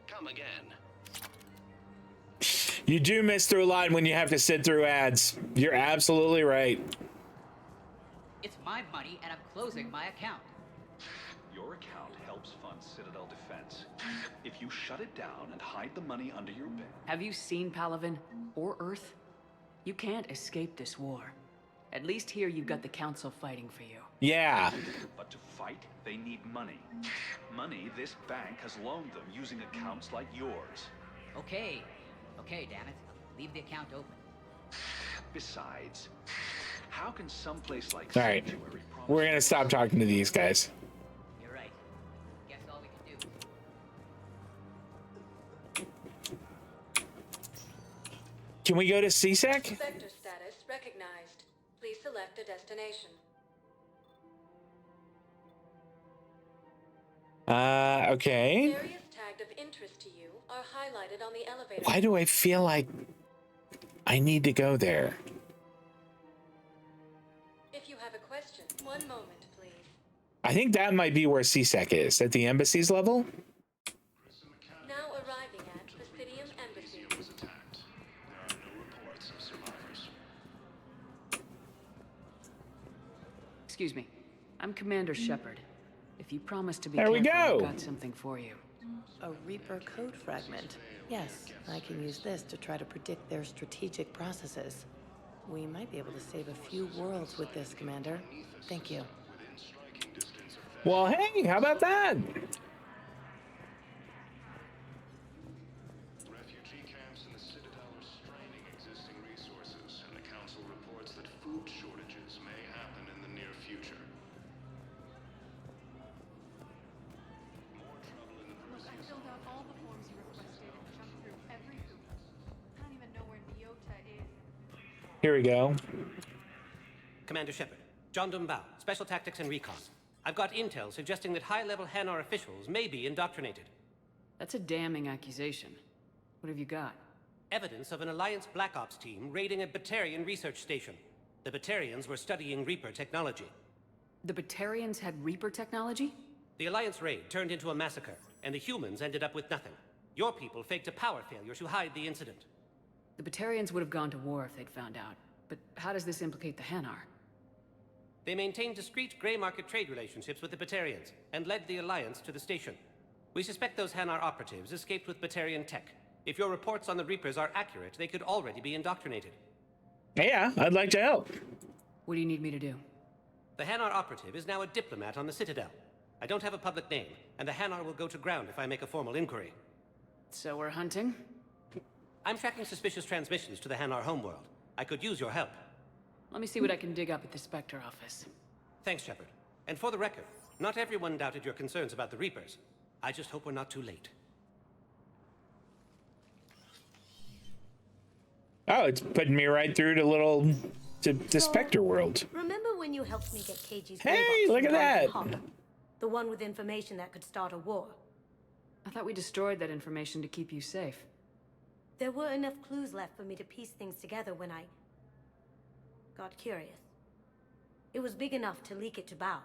Come again. You do miss through a lot when you have to sit through ads. You're absolutely right. It's my money and I'm closing my account. Your account helps fund Citadel defense. If you shut it down and hide the money under your bed. Have you seen Palaven or Earth? You can't escape this war. At least here you've got the Council fighting for you. Yeah. But to fight, they need money. Money this bank has loaned them using accounts like yours. Okay, damn it. Leave the account open. Besides, how can someplace like All right, we're gonna stop talking to these guys. You're right. Guess all we can do. Can we go to CSEC? Sector status recognized. Please select a destination. Okay. Areas tagged of interest to you are highlighted on the elevator. Why do I feel like I need to go there? If you have a question, one moment, please. I think that might be where CSEC is, at the embassy's level. Now arriving at Presidium Embassy. Excuse me. I'm Commander Shepard. If you promise to be There we careful, go. I've got something for you. A Reaper code fragment. Yes, I can use this to try to predict their strategic processes. We might be able to save a few worlds with this, Commander. Thank you. Well, hey, how about that? Refugee camps in the Citadel are straining existing resources, and the Council reports that food shortages may happen in the near future. Look, I filled out all the forms you requested and jumped through every hoop. I don't even know where Neota is. Here we go. Commander Shepard, John Dumbao, Special Tactics and Recon. I've got intel suggesting that high-level Hanar officials may be indoctrinated. That's a damning accusation. What have you got? Evidence of an Alliance Black Ops team raiding a Batarian research station. The Batarians were studying Reaper technology. The Batarians had Reaper technology? The Alliance raid turned into a massacre, and the humans ended up with nothing. Your people faked a power failure to hide the incident. The Batarians would have gone to war if they'd found out. But how does this implicate the Hanar? They maintained discreet gray market trade relationships with the Batarians, and led the Alliance to the station. We suspect those Hanar operatives escaped with Batarian tech. If your reports on the Reapers are accurate, they could already be indoctrinated. Yeah, I'd like to help. What do you need me to do? The Hanar operative is now a diplomat on the Citadel. I don't have a public name, and the Hanar will go to ground if I make a formal inquiry. So we're hunting? I'm tracking suspicious transmissions to the Hanar homeworld. I could use your help. Let me see what I can dig up at the Spectre office. Thanks, Shepard. And for the record, not everyone doubted your concerns about the Reapers. I just hope we're not too late. Oh, it's putting me right through to Spectre world. Remember when you helped me get KG's Hey, look at that. The one with information that could start a war. I thought we destroyed that information to keep you safe. There were enough clues left for me to piece things together when I got curious. It was big enough to leak it to Bao.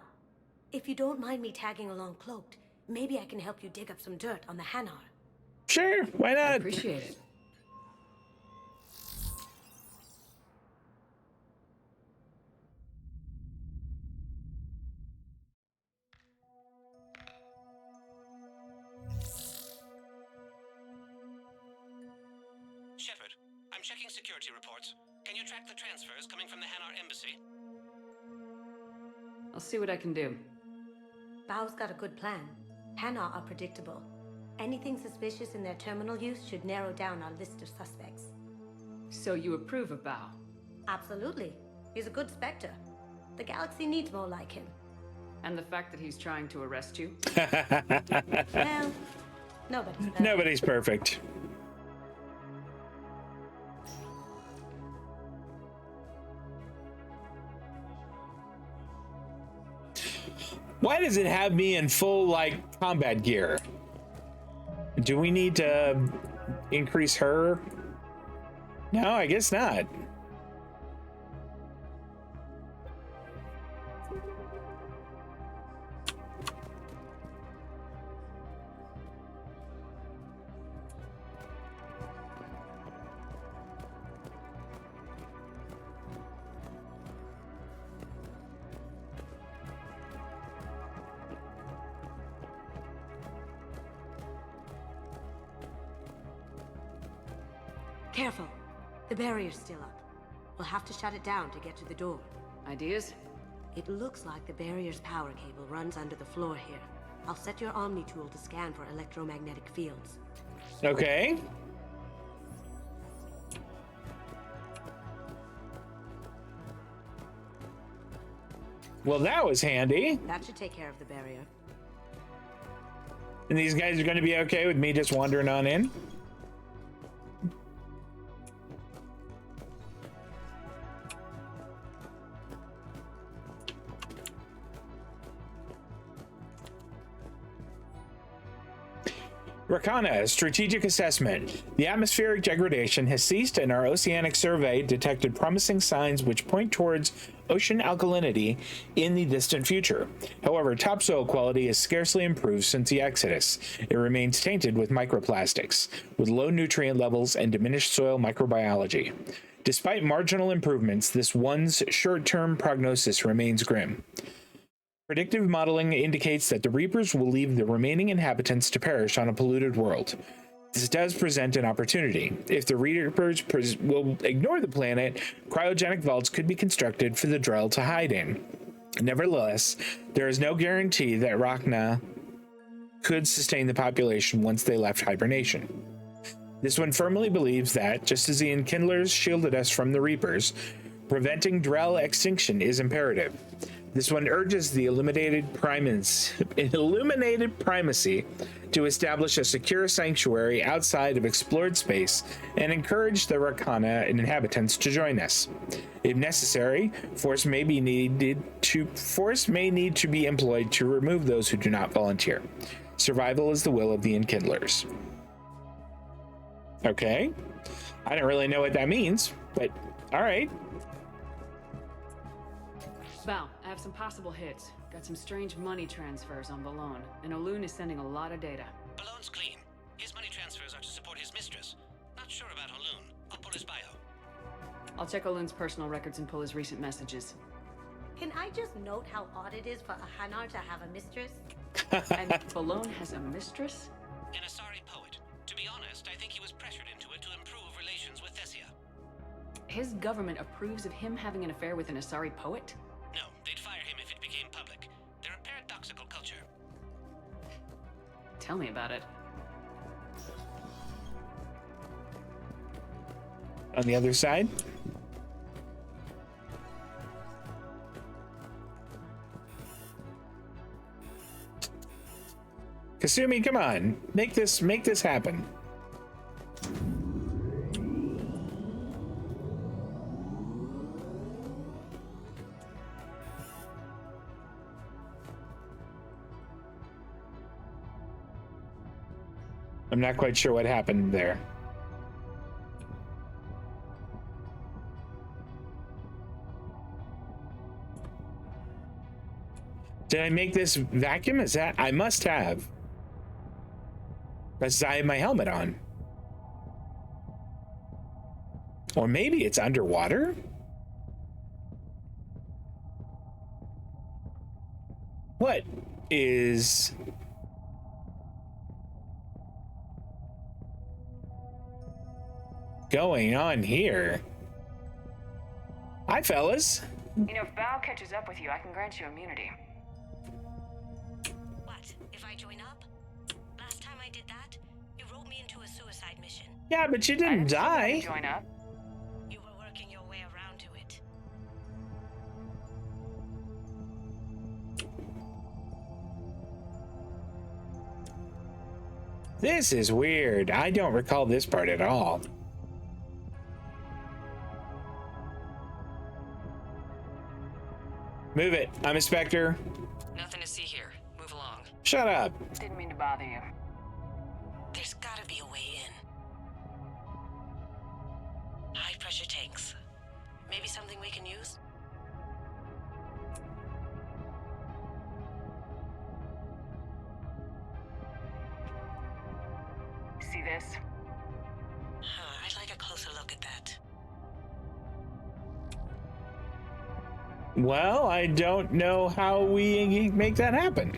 If you don't mind me tagging along cloaked, maybe I can help you dig up some dirt on the Hanar. Sure, why not? I appreciate it. Shepard, I'm checking security reports. Can you track the transfers coming from the Hanar embassy? I'll see what I can do. Bao's got a good plan. Hanar are predictable. Anything suspicious in their terminal use should narrow down our list of suspects. So you approve of Bao? Absolutely. He's a good Spectre. The galaxy needs more like him. And the fact that he's trying to arrest you? Well, nobody's perfect. Nobody's perfect. Why does it have me in full, like, combat gear? Do we need to increase her? No, I guess not. Careful. The barrier's still up. We'll have to shut it down to get to the door. Ideas? It looks like the barrier's power cable runs under the floor here. I'll set your Omni tool to scan for electromagnetic fields. Okay. Well, that was handy. That should take care of the barrier. And these guys are going to be okay with me just wandering on in? Rakana, strategic assessment. The atmospheric degradation has ceased and our oceanic survey detected promising signs which point towards ocean alkalinity in the distant future. However, topsoil quality has scarcely improved since the Exodus. It remains tainted with microplastics, with low nutrient levels and diminished soil microbiology. Despite marginal improvements, this one's short-term prognosis remains grim. Predictive modeling indicates that the Reapers will leave the remaining inhabitants to perish on a polluted world. This does present an opportunity. If the Reapers will ignore the planet, cryogenic vaults could be constructed for the Drell to hide in. Nevertheless, there is no guarantee that Rachni could sustain the population once they left hibernation. This one firmly believes that, just as the Enkindlers shielded us from the Reapers, preventing Drell extinction is imperative. This one urges the illuminated primacy to establish a secure sanctuary outside of explored space and encourage the Rakana inhabitants to join us. If necessary, force may need to be employed to remove those who do not volunteer. Survival is the will of the Enkindlers. Okay. I don't really know what that means, but all right. Val, I have some possible hits. Got some strange money transfers on Balone, and Olun is sending a lot of data. Balone's clean. His money transfers are to support his mistress. Not sure about Olun. I'll pull his bio. I'll check Olun's personal records and pull his recent messages. Can I just note how odd it is for a Hanar to have a mistress? And Balone has a mistress? An Asari poet. To be honest, I think he was pressured into it to improve relations with Thessia. His government approves of him having an affair with an Asari poet? No, they'd fire him if it became public. They're a paradoxical culture. Tell me about it. On the other side. Kasumi, come on. Make this happen. I'm not quite sure what happened there. Did I make this vacuum? Is that? I must have. Because I have my helmet on. Or maybe it's underwater? What is... going on here? Hi, fellas. You know, if Bao catches up with you, I can grant you immunity. What? If I join up? Last time I did that, you wrote me into a suicide mission. Yeah, but you didn't die. Join up. You were working your way around to it. This is weird. I don't recall this part at all. Move it. I'm a Spectre. Nothing to see here. Move along. Shut up. Didn't mean to bother you. There's gotta be a way in. High pressure tanks. Maybe something we can use? See this? I'd like a closer look at that. Well, I don't know how we make that happen.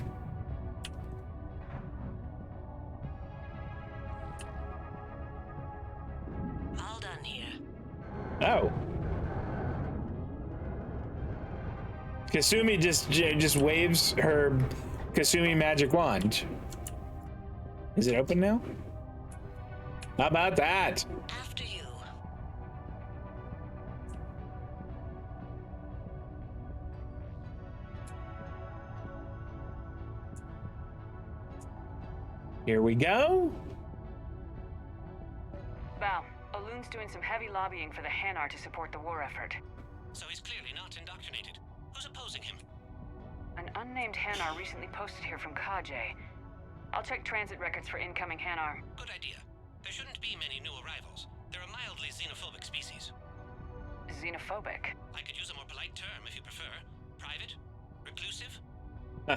All done here. Oh. Kasumi just waves her Kasumi magic wand. Is it open now? How about that? After you. Here we go. Val, Olun's doing some heavy lobbying for the Hanar to support the war effort. So he's clearly not indoctrinated. Who's opposing him? An unnamed Hanar recently posted here from Kajay. I'll check transit records for incoming Hanar. Good idea. There shouldn't be many new arrivals. They're a mildly xenophobic species. Xenophobic? I could use a more polite term if you prefer. Private? Reclusive?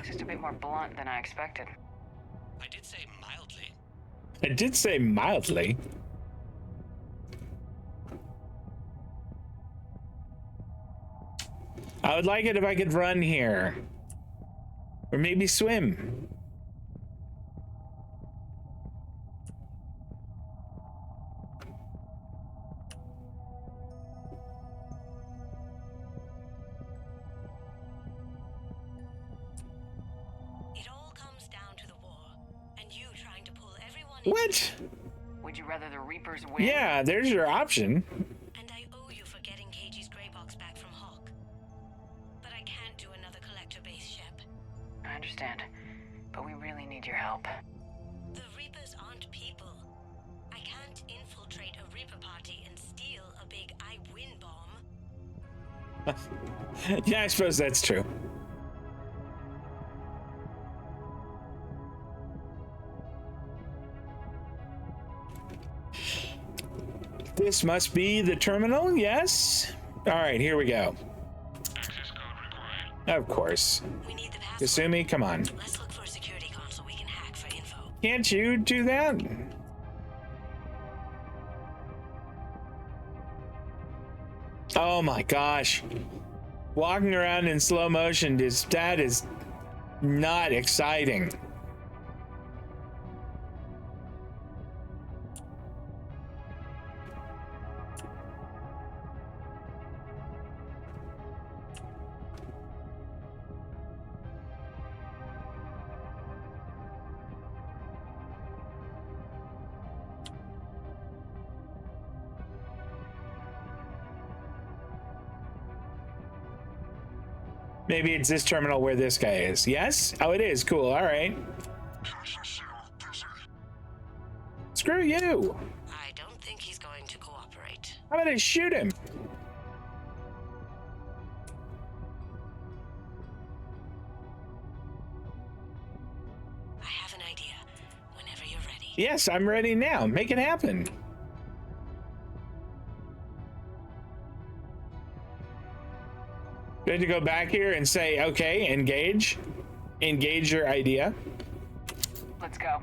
Just a bit more blunt than I expected. I did say mildly. I did say mildly. I would like it if I could run here. Or maybe swim. What? Would you rather the Reapers win? Yeah, there's your option. And I owe you for getting Keiji's gray box back from Hawk. But I can't do another understand. But we really need your help. The Reapers aren't people. I can't infiltrate a Reaper party and steal a big I win bomb. Yeah, I suppose that's true. This must be the terminal, yes? All right, here we go. Of course. Kasumi, come on. Let's look for a security console we can hack for info. Can't you do that? Oh my gosh. Walking around in slow motion, that is not exciting. Maybe it's this terminal where this guy is. Yes? Oh, it is. Cool. All right. Screw you. I don't think he's going to cooperate. How about I shoot him? I have an idea. Whenever you're ready. Yes, I'm ready now. Make it happen. Good to go back here and say, okay, engage. Engage your idea. Let's go.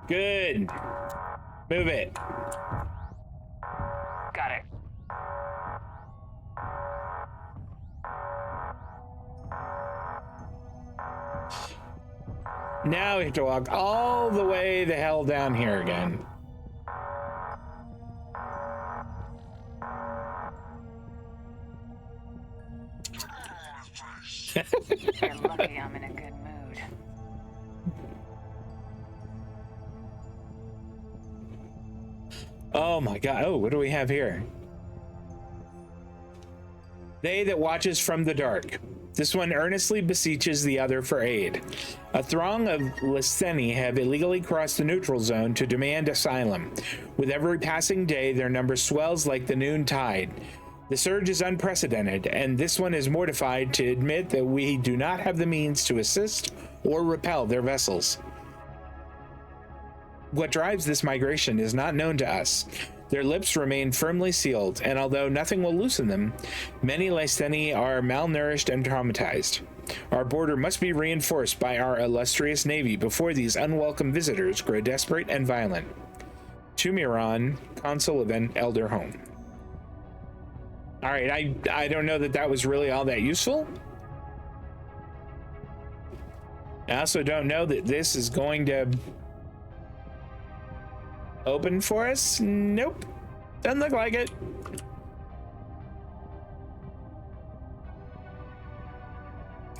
Good. Move it. Got it. Now we have to walk all the way the hell down here again. You're lucky I'm in a good mood. Oh my god. Oh, what do we have here? They that watches from the dark. This one earnestly beseeches the other for aid. A throng of Lyseni have illegally crossed the neutral zone to demand asylum. With every passing day, their number swells like the noon tide. The surge is unprecedented, and this one is mortified to admit that we do not have the means to assist or repel their vessels. What drives this migration is not known to us. Their lips remain firmly sealed, and although nothing will loosen them, many Lyseni are malnourished and traumatized. Our border must be reinforced by our illustrious navy before these unwelcome visitors grow desperate and violent. Tumiran, Consul of Elder Home. All right, I don't know that was really all that useful. I also don't know that this is going to open for us. Nope, doesn't look like it.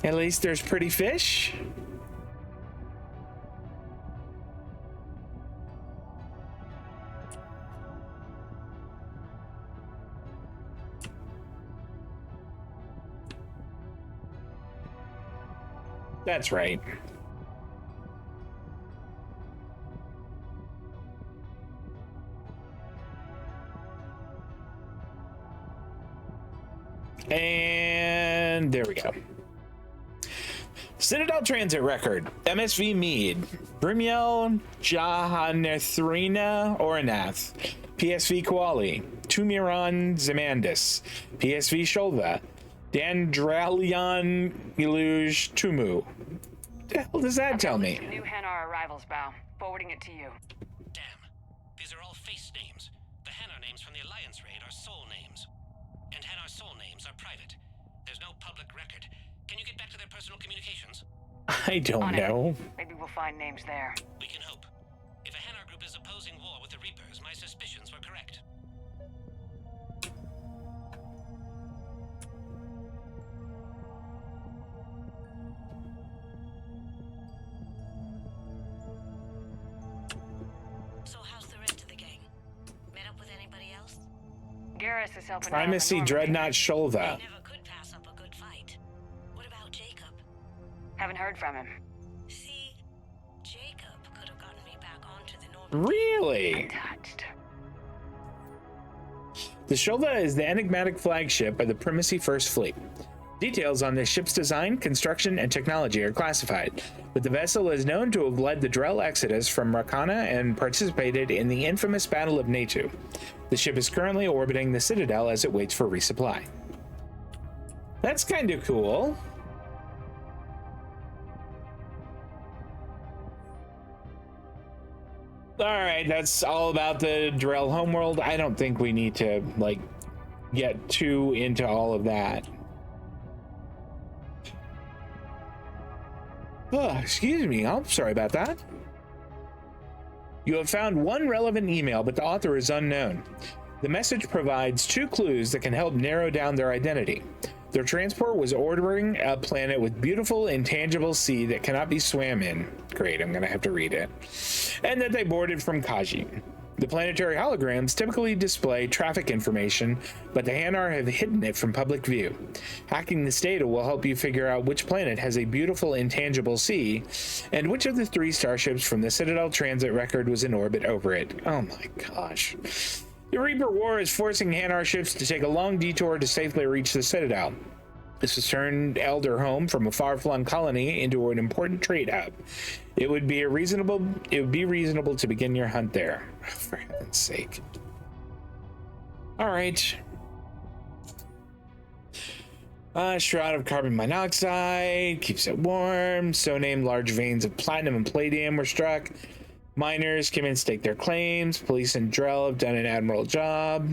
At least there's pretty fish. That's right. And there we go. Citadel transit record. MSV Mead. Brimiel Jahanethrina Oranath. PSV Koali. Tumiran Zemandis. PSV Sholva. Dandralion Iluj Tumu. What the hell does that tell me? New Hanar arrivals, Bow. Forwarding it to you. Damn. These are all face names. The Hanar names from the Alliance raid are soul names. And Hanar soul names are private. There's no public record. Can you get back to their personal communications? I don't know. Maybe we'll find names there. We can hope. If a Hanar group is opposing war with the Reapers, my suspicions were correct. Ferris is helping Primacy Dreadnought Sholva. Haven't heard from him. Really? Untouched. The Sholva is the enigmatic flagship of the Primacy First Fleet. Details on the ship's design, construction, and technology are classified, but the vessel is known to have led the Drell exodus from Rakana and participated in the infamous Battle of Natu. The ship is currently orbiting the Citadel as it waits for resupply. That's kind of cool. Alright, that's all about the Drell homeworld. I don't think we need to, like, get too into all of that. Oh, excuse me, I'm sorry about that. You have found one relevant email, but the author is unknown. The message provides 2 clues that can help narrow down their identity. Their transport was ordering a planet with beautiful, intangible sea that cannot be swam in. Great, I'm gonna have to read it. And that they boarded from Kaji. The planetary holograms typically display traffic information, but the Hanar have hidden it from public view. Hacking this data will help you figure out which planet has a beautiful, intangible sea, and which of the 3 starships from the Citadel transit record was in orbit over it. Oh my gosh. The Reaper War is forcing Hanar ships to take a long detour to safely reach the Citadel. This has turned Elder home from a far-flung colony into an important trade hub. It would be reasonable to begin your hunt there. For heaven's sake. All right. Shroud of carbon monoxide keeps it warm. So named large veins of platinum and palladium were struck. Miners came in and staked their claims. Police and Drell have done an admirable job.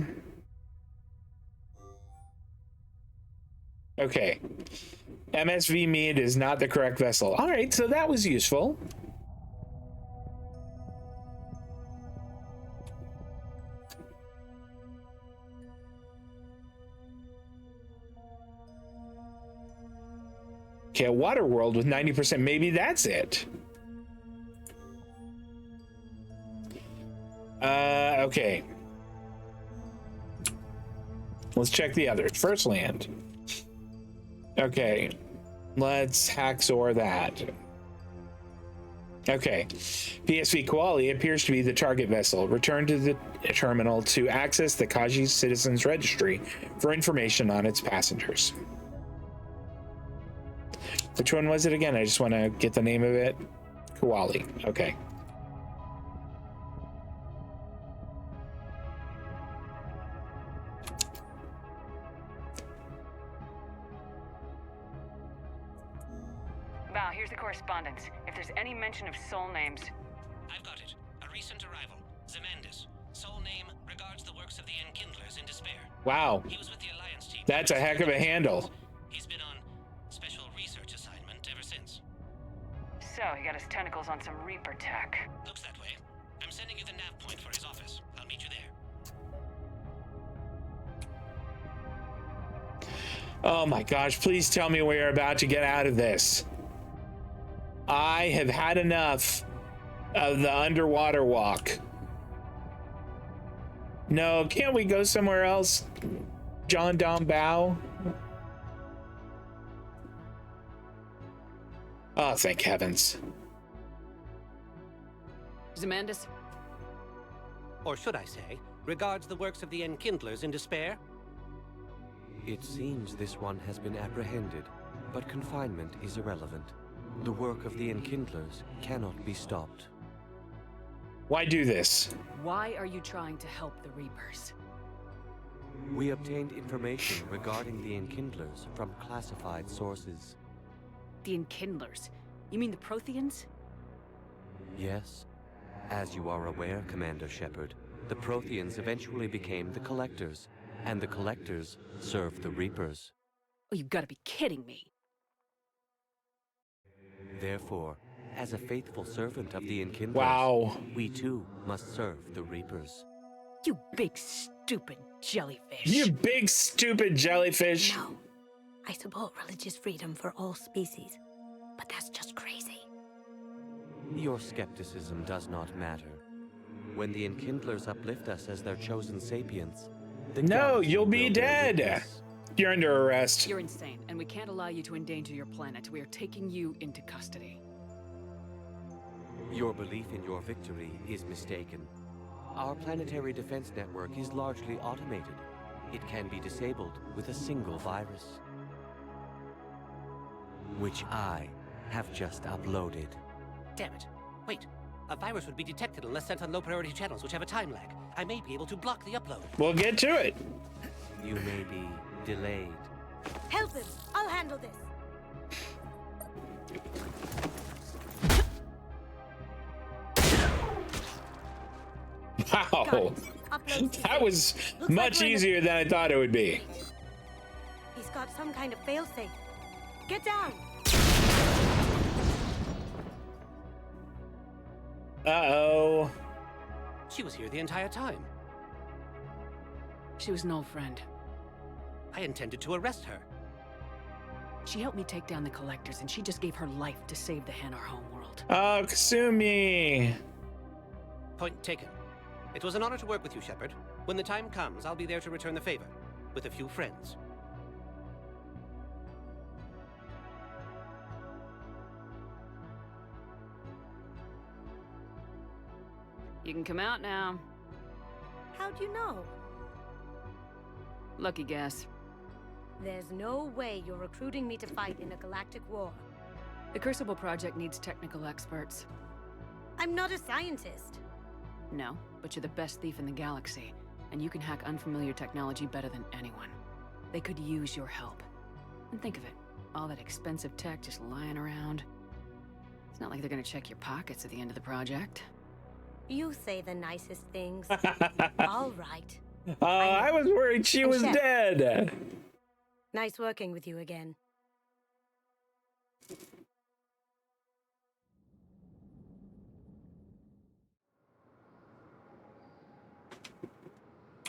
Okay. MSV Mead is not the correct vessel. All right, so that was useful. Okay, a water world with 90%. Maybe that's it. Okay. Let's check the others. First land. Okay. Let's hacksaw that. Okay. PSV Koali appears to be the target vessel. Return to the terminal to access the Kaji Citizens Registry for information on its passengers. Which one was it again? I just want to get the name of it. Koali. Okay. Val, here's the correspondence. If there's any mention of soul names... I've got it. A recent arrival. Zemandis. Soul name regards the works of the Enkindlers in despair. Wow. He was with the Alliance team. That's a heck of a handle. He's been on special research assignment ever since. So, he got his tentacles on some Reaper tech. Looks that way. I'm sending you the nav point for his office. I'll meet you there. Oh my gosh, please tell me we are about to get out of this. I have had enough of the underwater walk. No, can't we go somewhere else? John Dom Bao? Oh, thank heavens. Zemandis? Or should I say, regards the works of the Enkindlers in despair? It seems this one has been apprehended, but confinement is irrelevant. The work of the Enkindlers cannot be stopped. Why do this? Why are you trying to help the Reapers? We obtained information regarding the Enkindlers from classified sources. The Enkindlers? You mean the Protheans? Yes. As you are aware, Commander Shepard, the Protheans eventually became the Collectors, and the Collectors served the Reapers. Oh, you gotta be kidding me. Therefore, as a faithful servant of the Enkindlers, wow, we too must serve the Reapers. You big stupid jellyfish. You big stupid jellyfish. No. I support religious freedom for all species, but that's just crazy. Your skepticism does not matter. When the Enkindlers uplift us as their chosen sapients, No, you'll be will bear dead. witness. You're under arrest. You're insane, and we can't allow you to endanger your planet. We are taking you into custody. Your belief in your victory is mistaken. Our planetary defense network is largely automated. It can be disabled with a single virus, which I have just uploaded. Damn it. Wait. A virus would be detected unless sent on low-priority channels, which have a time lag. I may be able to block the upload. We'll get to it. You may be delayed. Help him! I'll handle this! Wow. That was much easier than I thought it would be. He's got some kind of failsafe. Get down! Uh-oh. She was here the entire time. She was an old friend. I intended to arrest her. She helped me take down the collectors, and she just gave her life to save the Hanar homeworld. Oh, Kasumi. Point taken. It was an honor to work with you, Shepard. When the time comes, I'll be there to return the favor. With a few friends. You can come out now. How'd you know? Lucky guess. There's no way you're recruiting me to fight in a galactic war. The Crucible Project needs technical experts. I'm not a scientist. No, but you're the best thief in the galaxy, and you can hack unfamiliar technology better than anyone. They could use your help. And think of it, all that expensive tech just lying around. It's not like they're gonna check your pockets at the end of the project. You say the nicest things. All right. I was worried she was Shep. dead. Nice working with you again.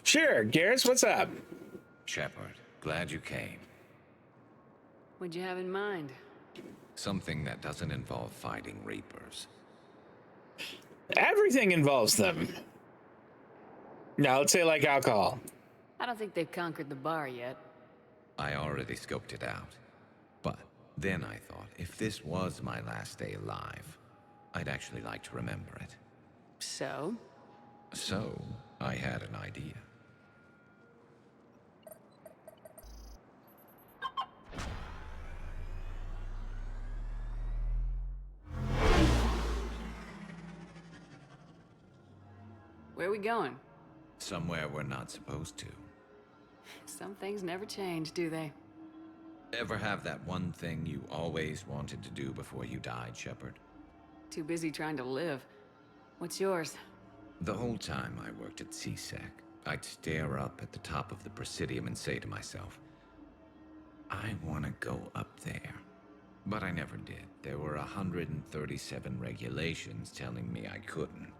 Sure, Garrus, what's up? Shepard, glad you came. What'd you have in mind? Something that doesn't involve fighting Reapers. Everything involves them. Now, let's say like alcohol. I don't think they've conquered the bar yet. I already scoped it out. But then I thought, if this was my last day alive, I'd actually like to remember it. So? So, I had an idea. Where are we going? Somewhere we're not supposed to. Some things never change, do they? Ever have that one thing you always wanted to do before you died, Shepard? Too busy trying to live. What's yours? The whole time I worked at CSEC, I'd stare up at the top of the Presidium and say to myself, I want to go up there. But I never did. There were 137 regulations telling me I couldn't.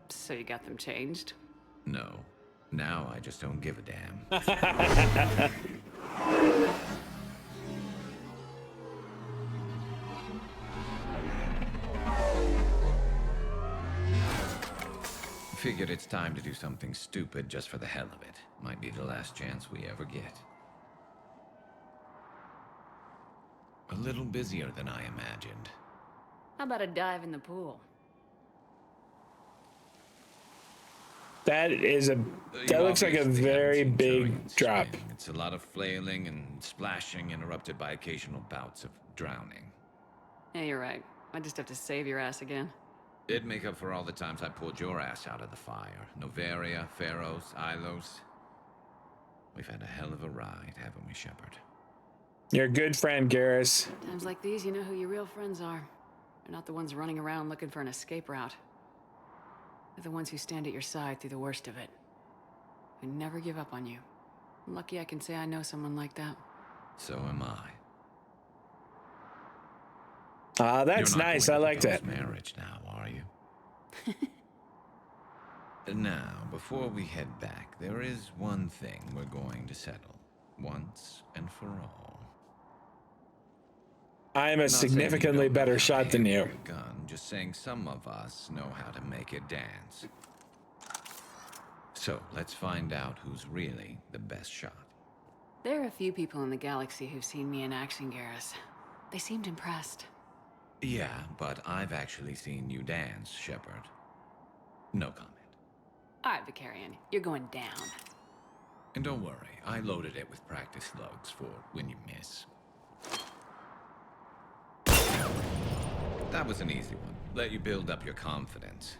So you got them changed? No. Now I just don't give a damn. Figured it's time to do something stupid just for the hell of it. Might be the last chance we ever get. A little busier than I imagined. How about a dive in the pool? That looks like a very big drop. It's a lot of flailing and splashing interrupted by occasional bouts of drowning. Yeah, you're right. I just have to save your ass again. It'd make up for all the times I pulled your ass out of the fire. Noveria, Pharos, Ilos. We've had a hell of a ride, haven't we, Shepard? You're a good friend, Garrus. Times like these, you know who your real friends are. They're not the ones running around looking for an escape route. They're the ones who stand at your side through the worst of it. Who never give up on you. I'm lucky I can say I know someone like that. So am I. That's nice. I like that. Marriage now, are you? Now, before we head back, there is one thing we're going to settle. Once and for all. I'm a significantly better shot than you. Gun, just saying some of us know how to make it dance. So, let's find out who's really the best shot. There are a few people in the galaxy who've seen me in action, Garrus. They seemed impressed. Yeah, but I've actually seen you dance, Shepard. No comment. All right, Vicarian, you're going down. And don't worry, I loaded it with practice slugs for when you miss. That was an easy one. Let you build up your confidence.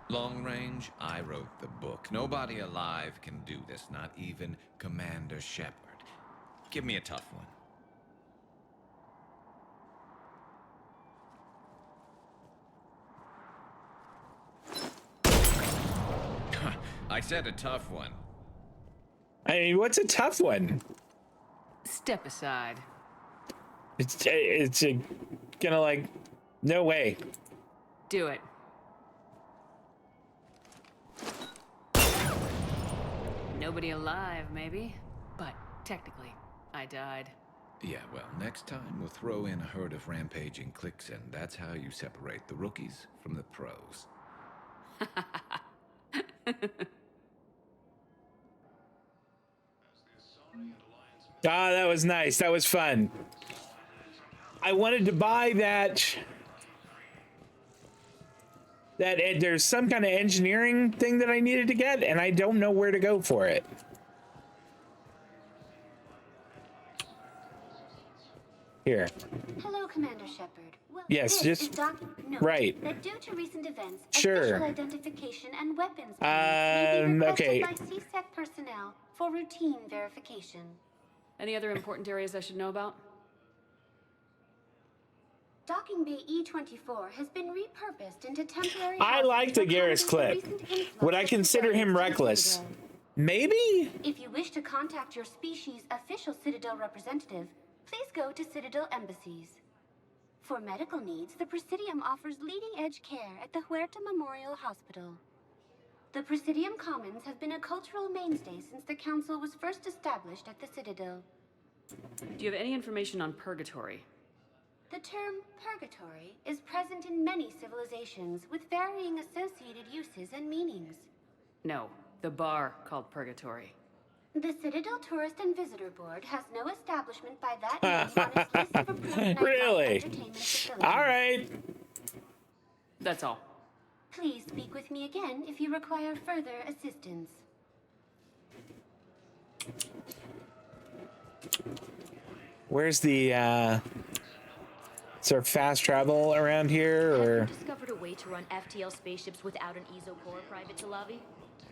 Long range, I wrote the book. Nobody alive can do this, not even Commander Shepard. Give me a tough one. I said a tough one. I mean, what's a tough one? Step aside. It's gonna, like, no way. Do it. Nobody alive, maybe. But technically, I died. Yeah, well, next time we'll throw in a herd of rampaging cliques, and that's how you separate the rookies from the pros. Ah, that was nice. That was fun. I wanted to buy that there's some kind of engineering thing that I needed to get, and I don't know where to go for it. Here. Hello, Commander Shepard. Well, Yes, this just is note right. that due to recent events, Sure. official identification and weapons may be requested okay. by CSEC personnel for routine verification. Any other important areas I should know about? Docking Bay E-24 has been repurposed into temporary. I like the Garrus clip. Would I consider him reckless? Maybe? If you wish to contact your species' official Citadel representative, please go to Citadel embassies. For medical needs, the Presidium offers leading-edge care at the Huerta Memorial Hospital. The Presidium Commons have been a cultural mainstay since the Council was first established at the Citadel. Do you have any information on Purgatory? The term purgatory is present in many civilizations with varying associated uses and meanings. No, the bar called Purgatory. The Citadel Tourist and Visitor Board has no establishment by that name on its list of approved nightlife Really? entertainment facilities. All right. That's all. Please speak with me again if you require further assistance. Where's the is there fast travel around here, or? Have you discovered a way to run FTL spaceships without an ESO core, Private Talavi?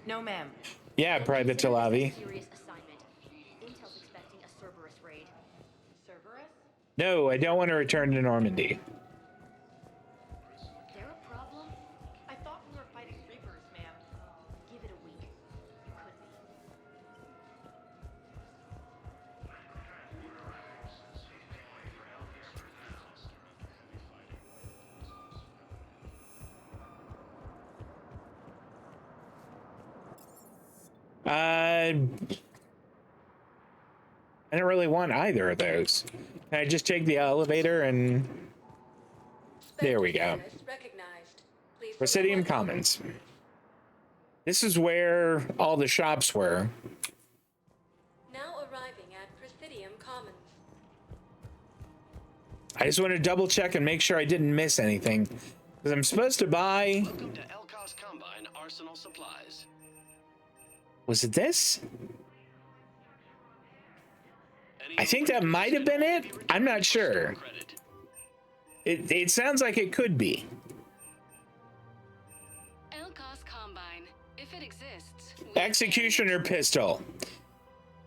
No, ma'am. Yeah, Private Talavi. Serious assignment. Intel's expecting a Cerberus raid. Cerberus? No, I don't want to return to Normandy. There a problem? I thought we were fighting Reapers, ma'am. Give it a week. You could be. I don't really want either of those. Can I just take the elevator and... There we go. Presidium Commons. This is where all the shops were. Now arriving at Presidium Commons. I just want to double check and make sure I didn't miss anything. Because I'm supposed to buy... Welcome to Elcos Combine Arsenal Supplies. Was it this? I think that might have been it. I'm not sure. It sounds like it could be. Elcos Combine, if it exists. Executioner pistol.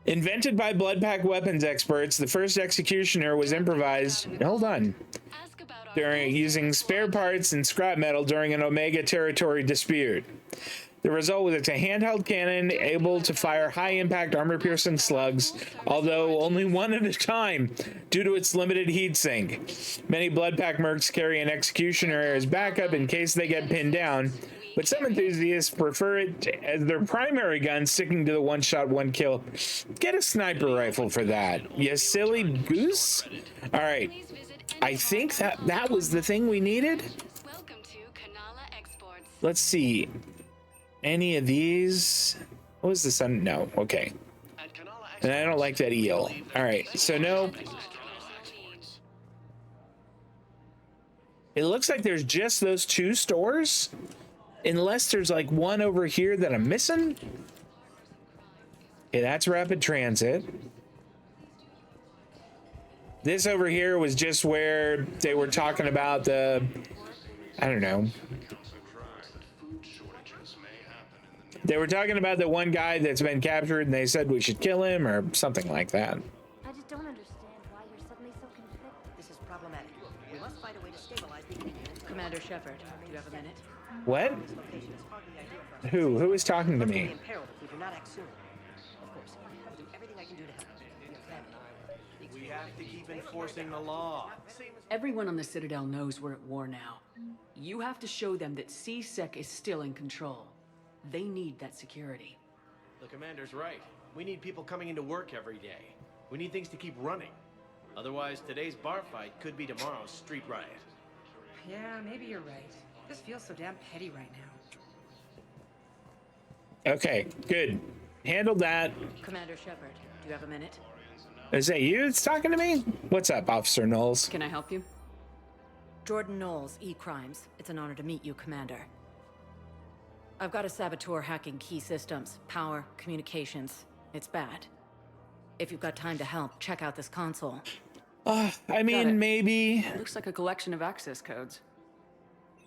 Invented by Bloodpack weapons experts, the first executioner was improvised. Hold on. During using spare parts and scrap metal during an Omega territory dispute. The result was it's a handheld cannon able to fire high-impact armor-piercing slugs, although only one at a time due to its limited heat sink. Many Bloodpack mercs carry an executioner as backup in case they get pinned down, but some enthusiasts prefer it as their primary gun, sticking to the one-shot, one-kill. Get a sniper rifle for that, you silly goose. All right, I think that was the thing we needed. Let's see. Any of these? What was the sun? No, okay. And I don't like that eel. All right, so no. It looks like there's just those 2 stores, unless there's like one over here that I'm missing. Okay, that's rapid transit. This over here was just where they were talking about the, I don't know. They were talking about the one guy that's been captured and they said we should kill him or something like that. I just don't understand why you're suddenly so conflicted. This is problematic. We must find a way to stabilize the Commander Shepard, do you have a minute? What? Who is talking to me? We have to keep enforcing the law. Everyone on the Citadel knows we're at war now. You have to show them that C-Sec is still in control. They need that security. The commander's right. We need people coming into work every day. We need things to keep running. Otherwise, today's bar fight could be tomorrow's street riot. Yeah, maybe you're right. This feels so damn petty right now. Okay, good. Handled that. Commander Shepard, do you have a minute? Is that you that's talking to me? What's up, Officer Knowles? Can I help you? Jordan Knowles, E-Crimes. It's an honor to meet you, Commander. I've got a saboteur hacking key systems, power, communications. It's bad. If you've got time to help, check out this console. I mean, maybe. Looks like a collection of access codes.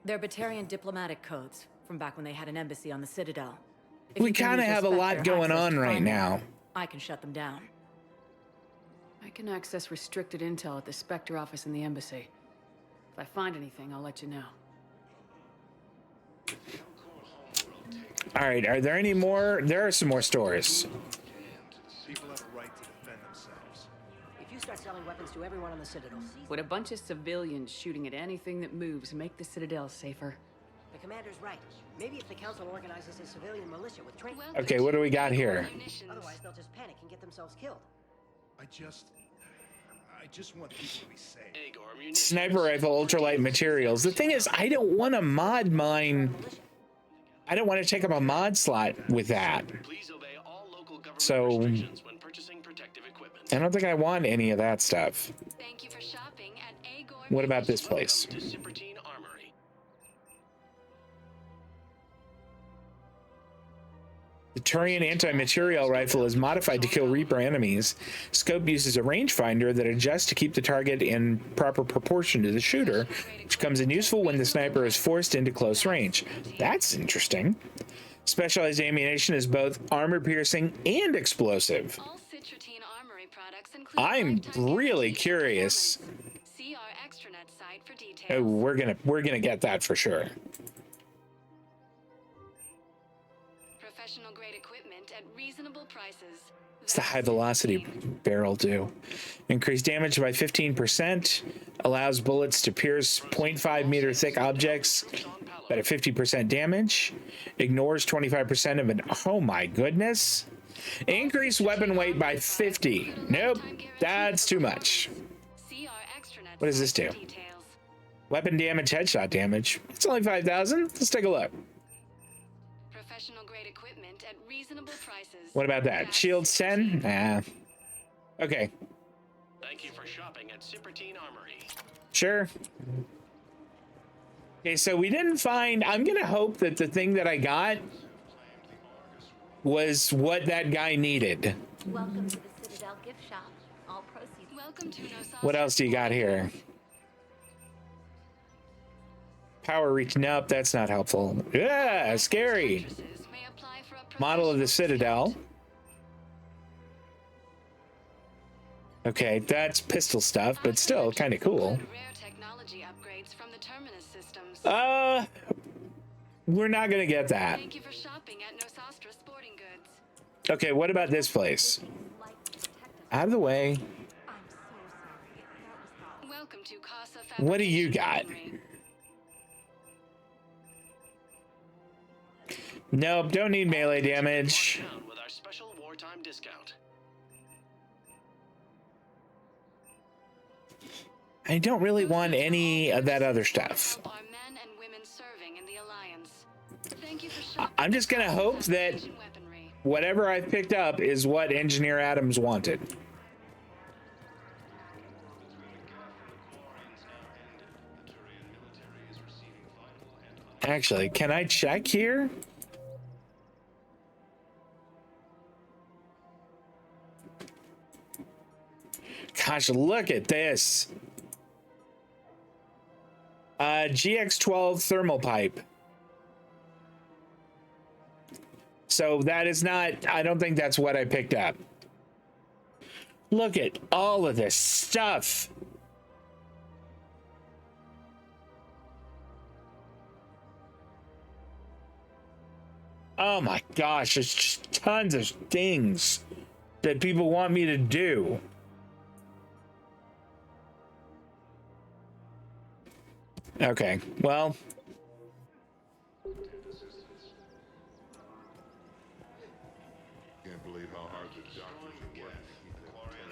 They're Batarian diplomatic codes from back when they had an embassy on the Citadel. We kind of have a lot going on right now. I can shut them down. I can access restricted intel at the Spectre office in the embassy. If I find anything, I'll let you know. All right, are there any more? There are some more stores. People have a right to defend themselves. If you start selling weapons to everyone on the Citadel, Would a bunch of civilians shooting at anything that moves make the Citadel safer? the commander's right. Maybe if the council organizes a civilian militia with training. Okay, what do we got here? Otherwise, they'll just panic and get themselves killed. I just want people to be safe. Sniper rifle, ultralight materials. The thing is, I don't want to mod mine. I don't want to take up a mod slot with that. So I don't think I want any of that stuff. What about this place? The Turian anti-material rifle is modified to kill Reaper enemies. Scope uses a rangefinder that adjusts to keep the target in proper proportion to the shooter, which comes in useful when the sniper is forced into close range. That's interesting. Specialized ammunition is both armor-piercing and explosive. I'm really curious. Oh, we're gonna get that for sure. What's the high velocity barrel do? Increase damage by 15%, allows bullets to pierce 0.5 meter thick objects at a 50% damage, ignores 25% of an, oh my goodness. Increase weapon weight by 50. Nope, that's too much. What does this do? Weapon damage, headshot damage. It's only 5,000. Let's take a look. What about that? Shields 10? Nah. Okay. Thank you for shopping at Cyberrachni Armory. Sure. Okay, so we didn't find. I'm gonna hope that the thing that I got was what that guy needed. Welcome to the Citadel gift shop. All proceeds. Welcome to What else do you got here? Power reach. Nope, that's not helpful. Yeah, scary. Model of the Citadel. Okay, that's pistol stuff, but still kind of cool. We're not gonna get that. Okay, what about this place? Out of the way. What do you got? Nope, don't need melee damage. With our special wartime discount. I don't really want any of that other stuff. I'm just gonna hope that whatever I picked up is what Engineer Adams wanted. Actually, can I check here? Gosh, look at this. GX12 thermal pipe. So that is not, I don't think that's what I picked up. Look at all of this stuff. Oh my gosh, there's just tons of things that people want me to do. Okay, well. Can't believe how hard the doctors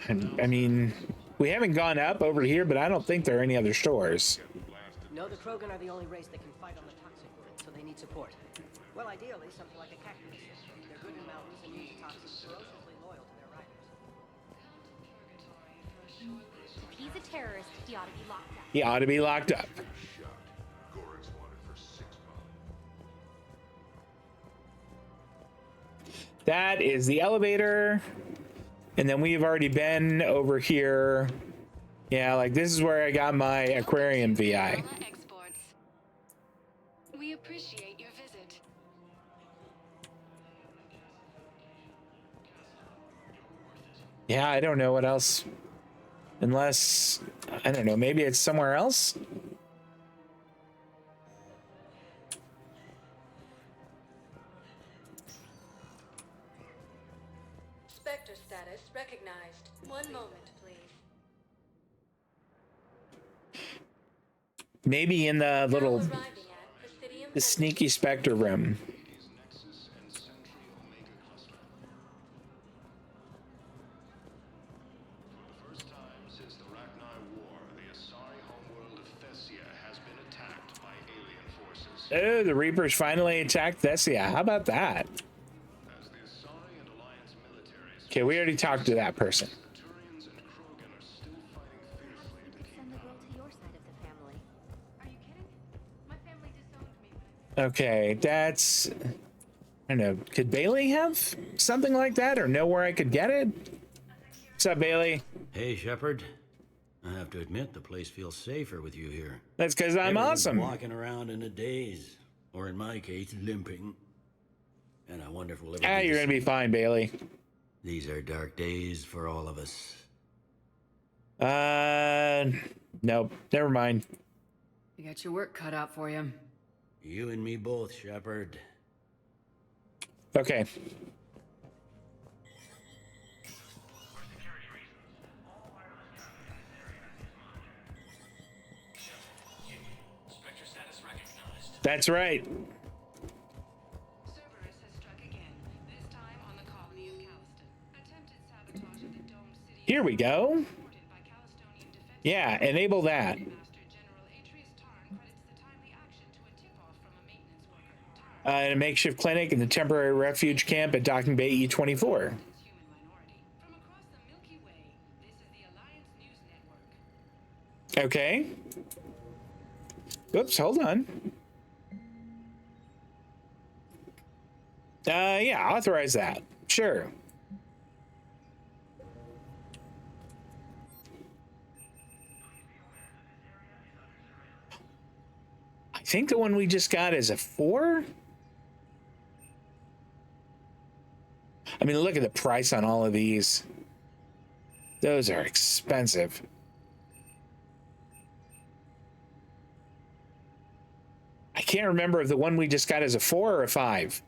are working. I mean, we haven't gone up over here, but I don't think there are any other stores. No, the Krogan are the only race that can fight on the toxic grid, so they need support. Well, ideally, something like a cactus. They're good in mountains and use toxins, ferociously loyal to their riders. If he's a terrorist, he ought to be locked up. He ought to be locked up. That is the elevator. And then we've already been over here. Yeah, like this is where I got my aquarium VI. We appreciate your visit. Yeah, I don't know what else. Unless, I don't know, maybe it's somewhere else? Spectre status recognized. One moment, please. Maybe in the little, the sneaky Spectre room. Oh, the Reapers finally attacked Thessia. How about that? Okay, we already talked to that person. Okay, that's... I don't know. Could Bailey have something like that or know where I could get it? What's up, Bailey? Hey, Shepard. I have to admit, the place feels safer with you here. That's because I'm awesome. Walking around in a daze, or in my case, limping. And I wonder if we'll ever. You're gonna be fine, Bailey. These are dark days for all of us. Nope. Never mind. You got your work cut out for you. You and me both, Shepard. Okay. That's right. Cerberus has struck again, this time on the colony of Calliston. Attempted sabotage of the domed city. Here we go. Yeah, enable that. A makeshift clinic in the temporary refuge camp at Docking Bay E24. Okay. Oops, hold on. Yeah, authorize that. Sure. I think the one we just got is a 4. I mean, look at the price on all of these. Those are expensive. I can't remember if the one we just got is a 4 or a 5.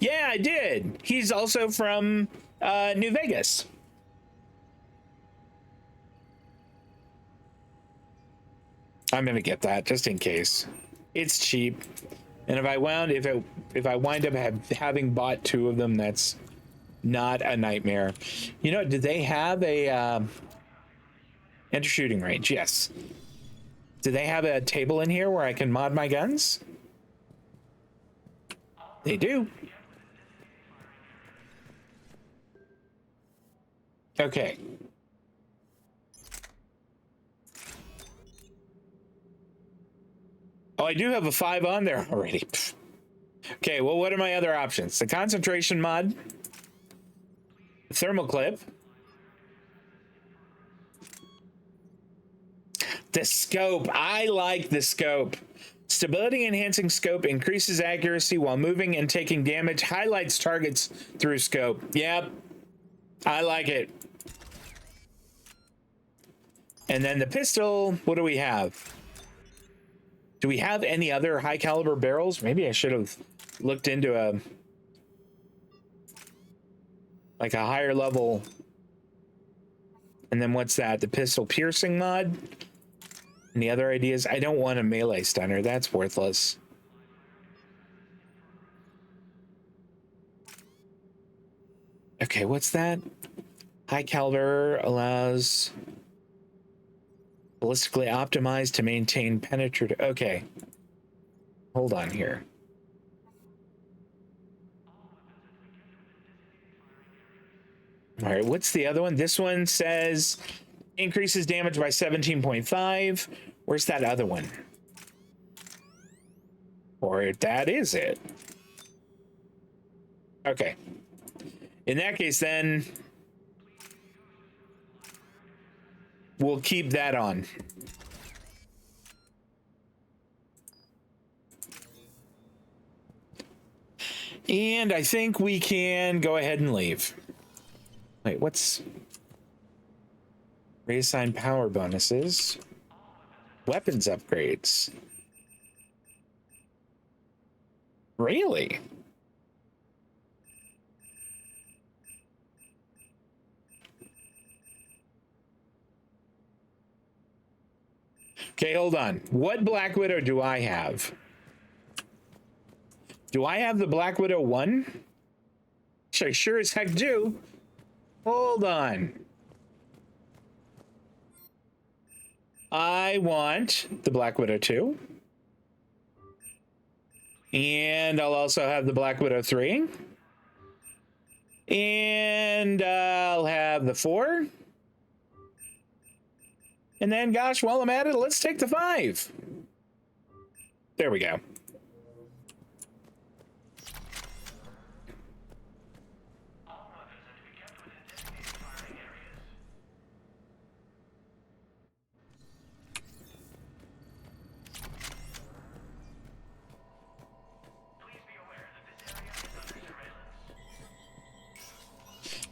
Yeah, I did. He's also from New Vegas. I'm gonna get that just in case. It's cheap, and if I wind up having bought 2 of them, that's not a nightmare. You know, did they have a enter shooting range? Yes. Do they have a table in here where I can mod my guns? They do. Okay. Oh, I do have a 5 on there already. Okay, well, what are my other options? The concentration mod, thermal clip, the scope. I like the scope. Stability enhancing scope increases accuracy while moving and taking damage, highlights targets through scope. Yep, I like it. And then the pistol, what do we have? Do we have any other high caliber barrels? Maybe I should have looked into a higher level. And then what's that? The pistol piercing mod? Any other ideas? I don't want a melee stunner. That's worthless. Okay, what's that? High caliber allows ballistically optimized to maintain penetrative. Okay. Hold on here. All right, what's the other one? This one says increases damage by 17.5. Where's that other one? Or that is it. Okay. In that case, then we'll keep that on. And I think we can go ahead and leave. Wait, what's reassign power bonuses? Weapons upgrades. Really? Okay, hold on. What Black Widow do I have? Do I have the Black Widow 1? I sure as heck do. Hold on. I want the Black Widow 2. And I'll also have the Black Widow 3. And I'll have the 4. And then, gosh, while I'm at it, let's take the 5. There we go.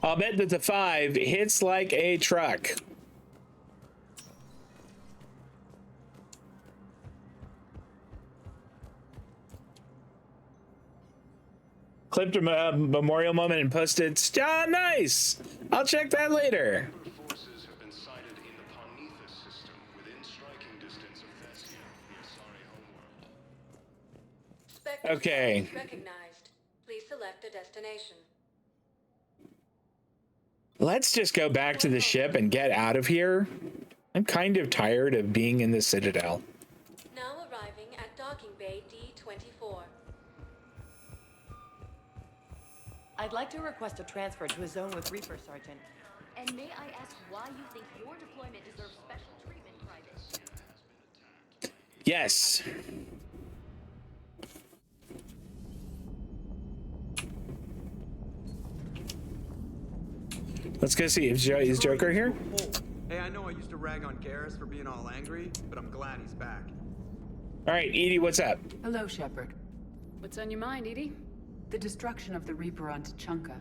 I'll bet that the 5 hits like a truck. Clipped a memorial moment and posted. Ah, nice! I'll check that later. Forces have been sighted in the Ponethus system within striking distance of Thessia, the Asari homeworld. Spectre Okay. status recognized. Please select a destination. Let's just go back to the ship and get out of here. I'm kind of tired of being in the Citadel. Now arriving at docking bay D24. I'd like to request a transfer to a zone with Reaper, Sergeant. And may I ask why you think your deployment deserves special treatment, Private? Yes. Let's go see. Is Joker here? Hey, I know I used to rag on Garrus for being all angry, but I'm glad he's back. All right, Edie, what's up? Hello, Shepard. What's on your mind, Edie? The destruction of the Reaper on Tuchanka.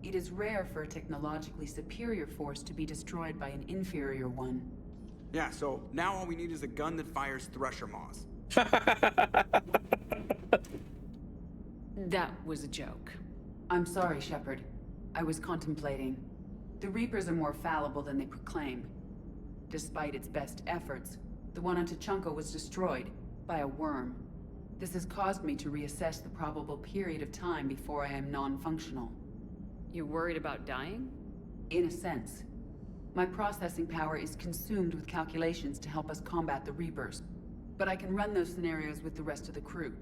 It is rare for a technologically superior force to be destroyed by an inferior one. Yeah, so now all we need is a gun that fires Thresher Maws. That was a joke. I'm sorry, Shepard. I was contemplating. The Reapers are more fallible than they proclaim. Despite its best efforts, the one on Tuchanka was destroyed by a worm. This has caused me to reassess the probable period of time before I am non-functional. You worried about dying? In a sense. My processing power is consumed with calculations to help us combat the Reapers, but I can run those scenarios with the rest of the crew.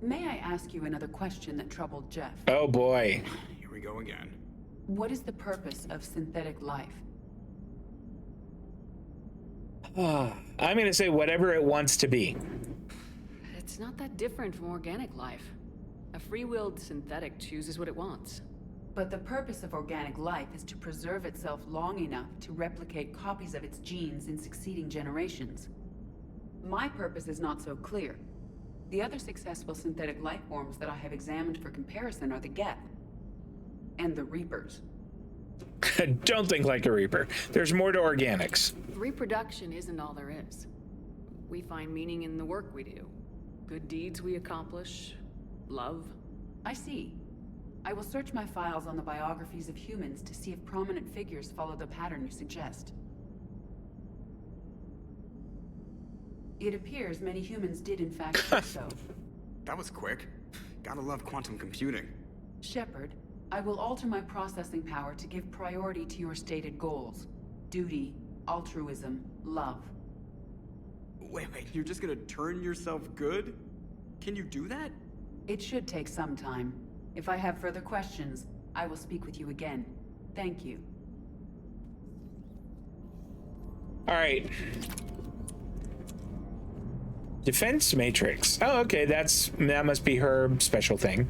May I ask you another question that troubled Jeff? Oh boy. Here we go again. What is the purpose of synthetic life? I'm gonna say whatever it wants to be. It's not that different from organic life. A free-willed synthetic chooses what it wants. But the purpose of organic life is to preserve itself long enough to replicate copies of its genes in succeeding generations. My purpose is not so clear. The other successful synthetic life forms that I have examined for comparison are the Geth and the Reapers. Don't think like a Reaper. There's more to organics. Reproduction isn't all there is. We find meaning in the work we do. Good deeds we accomplish. Love. I see. I will search my files on the biographies of humans to see if prominent figures follow the pattern you suggest. It appears many humans did in fact do so. That was quick. Gotta love quantum computing. Shepard, I will alter my processing power to give priority to your stated goals. Duty, altruism, love. Wait, you're just gonna turn yourself good? Can you do that? It should take some time. If I have further questions, I will speak with you again. Thank you. All right. Defense matrix. Oh, okay, that must be her special thing.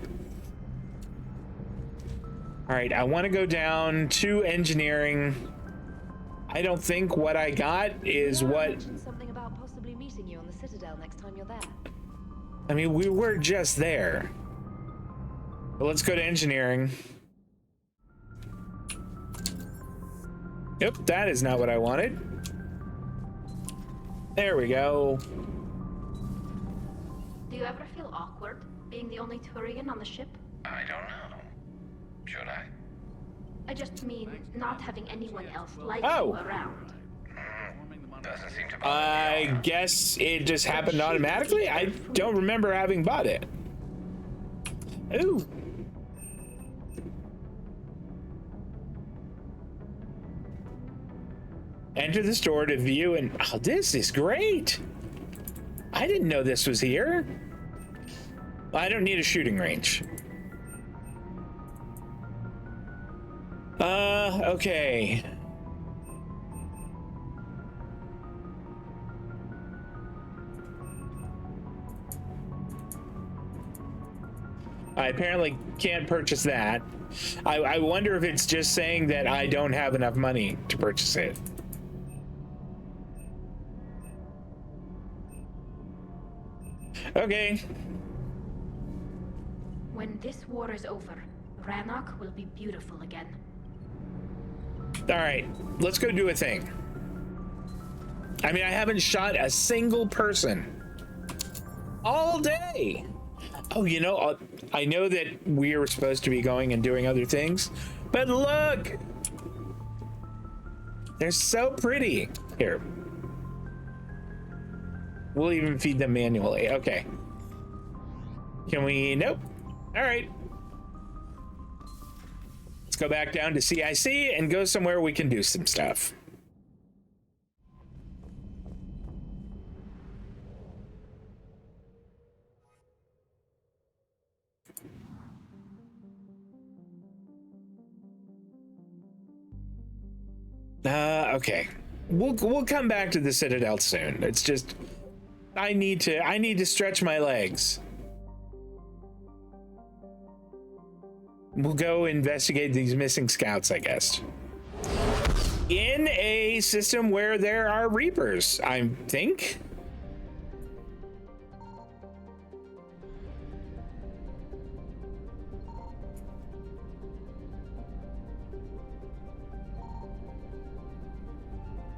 All right, I want to go down to engineering. I don't think what I got is what... mentioned something about possibly meeting you on the Citadel next time you're there. I mean, we were just there. But let's go to engineering. Yep, that is not what I wanted. There we go. Do you ever feel awkward, being the only Turian on the ship? I don't know. Should I? I just mean not having anyone else like Oh. you around. Doesn't seem to bother I guess it just happened automatically. I don't remember having bought it. Ooh. Enter the store to view and... Oh, this is great. I didn't know this was here. I don't need a shooting range. Okay. I apparently can't purchase that. I wonder if it's just saying that I don't have enough money to purchase it. Okay. When this war is over, Rannoch will be beautiful again. All right, let's go do a thing. I mean, I haven't shot a single person all day. Oh, you know, I know that we are supposed to be going and doing other things, but look, they're so pretty. Here, we'll even feed them manually. Okay. Can we? Nope. All right. Let's go back down to CIC and go somewhere we can do some stuff. Okay. We'll come back to the Citadel soon. It's just I need to stretch my legs. We'll go investigate these missing scouts, I guess. In a system where there are Reapers, I think.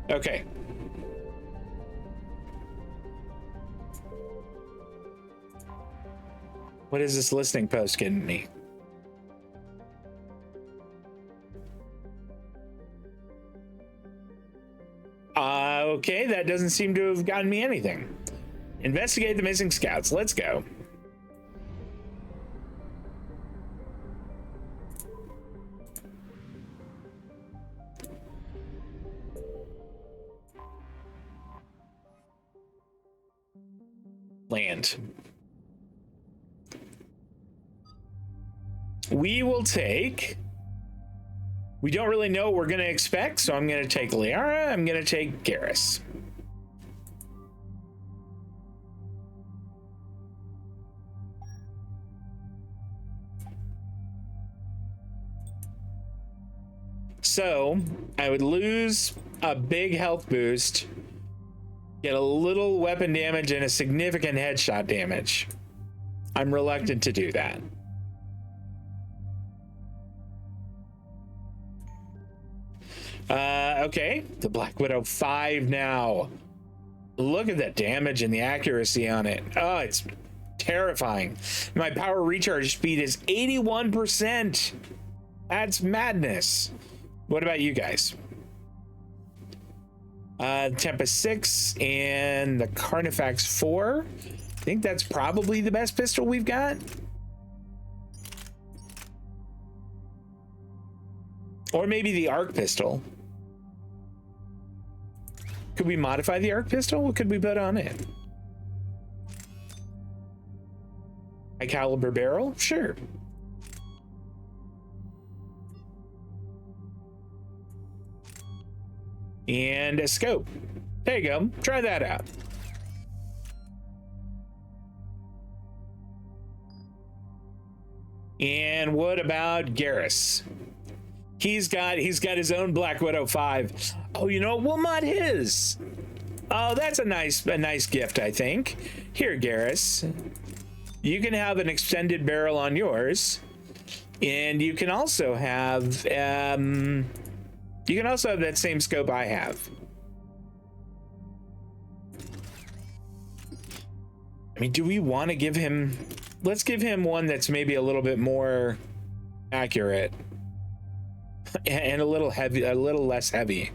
Okay. What is this listening post getting me? Okay, that doesn't seem to have gotten me anything. Investigate the missing scouts. Let's go. land. We will take... We don't really know what we're going to expect, so I'm going to take Liara, I'm going to take Garrus. So, I would lose a big health boost, get a little weapon damage, and a significant headshot damage. I'm reluctant to do that. Okay, the Black Widow 5 now. Look at the damage and the accuracy on it. Oh, it's terrifying. My power recharge speed is 81%. That's madness. What about you guys? Tempest 6 and the Carnifex 4. I think that's probably the best pistol we've got. Or maybe the arc pistol. Could we modify the arc pistol? What could we put on it? High caliber barrel? Sure. And a scope. There you go. Try that out. And what about Garrus? He's got his own Black Widow 5. Oh, you know, we'll mod his. Oh, that's a nice gift, I think. Here, Garrus. You can have an extended barrel on yours, and you can also have that same scope I have. I mean, do we want to give him? Let's give him one that's maybe a little bit more accurate. And a little heavy, a little less heavy.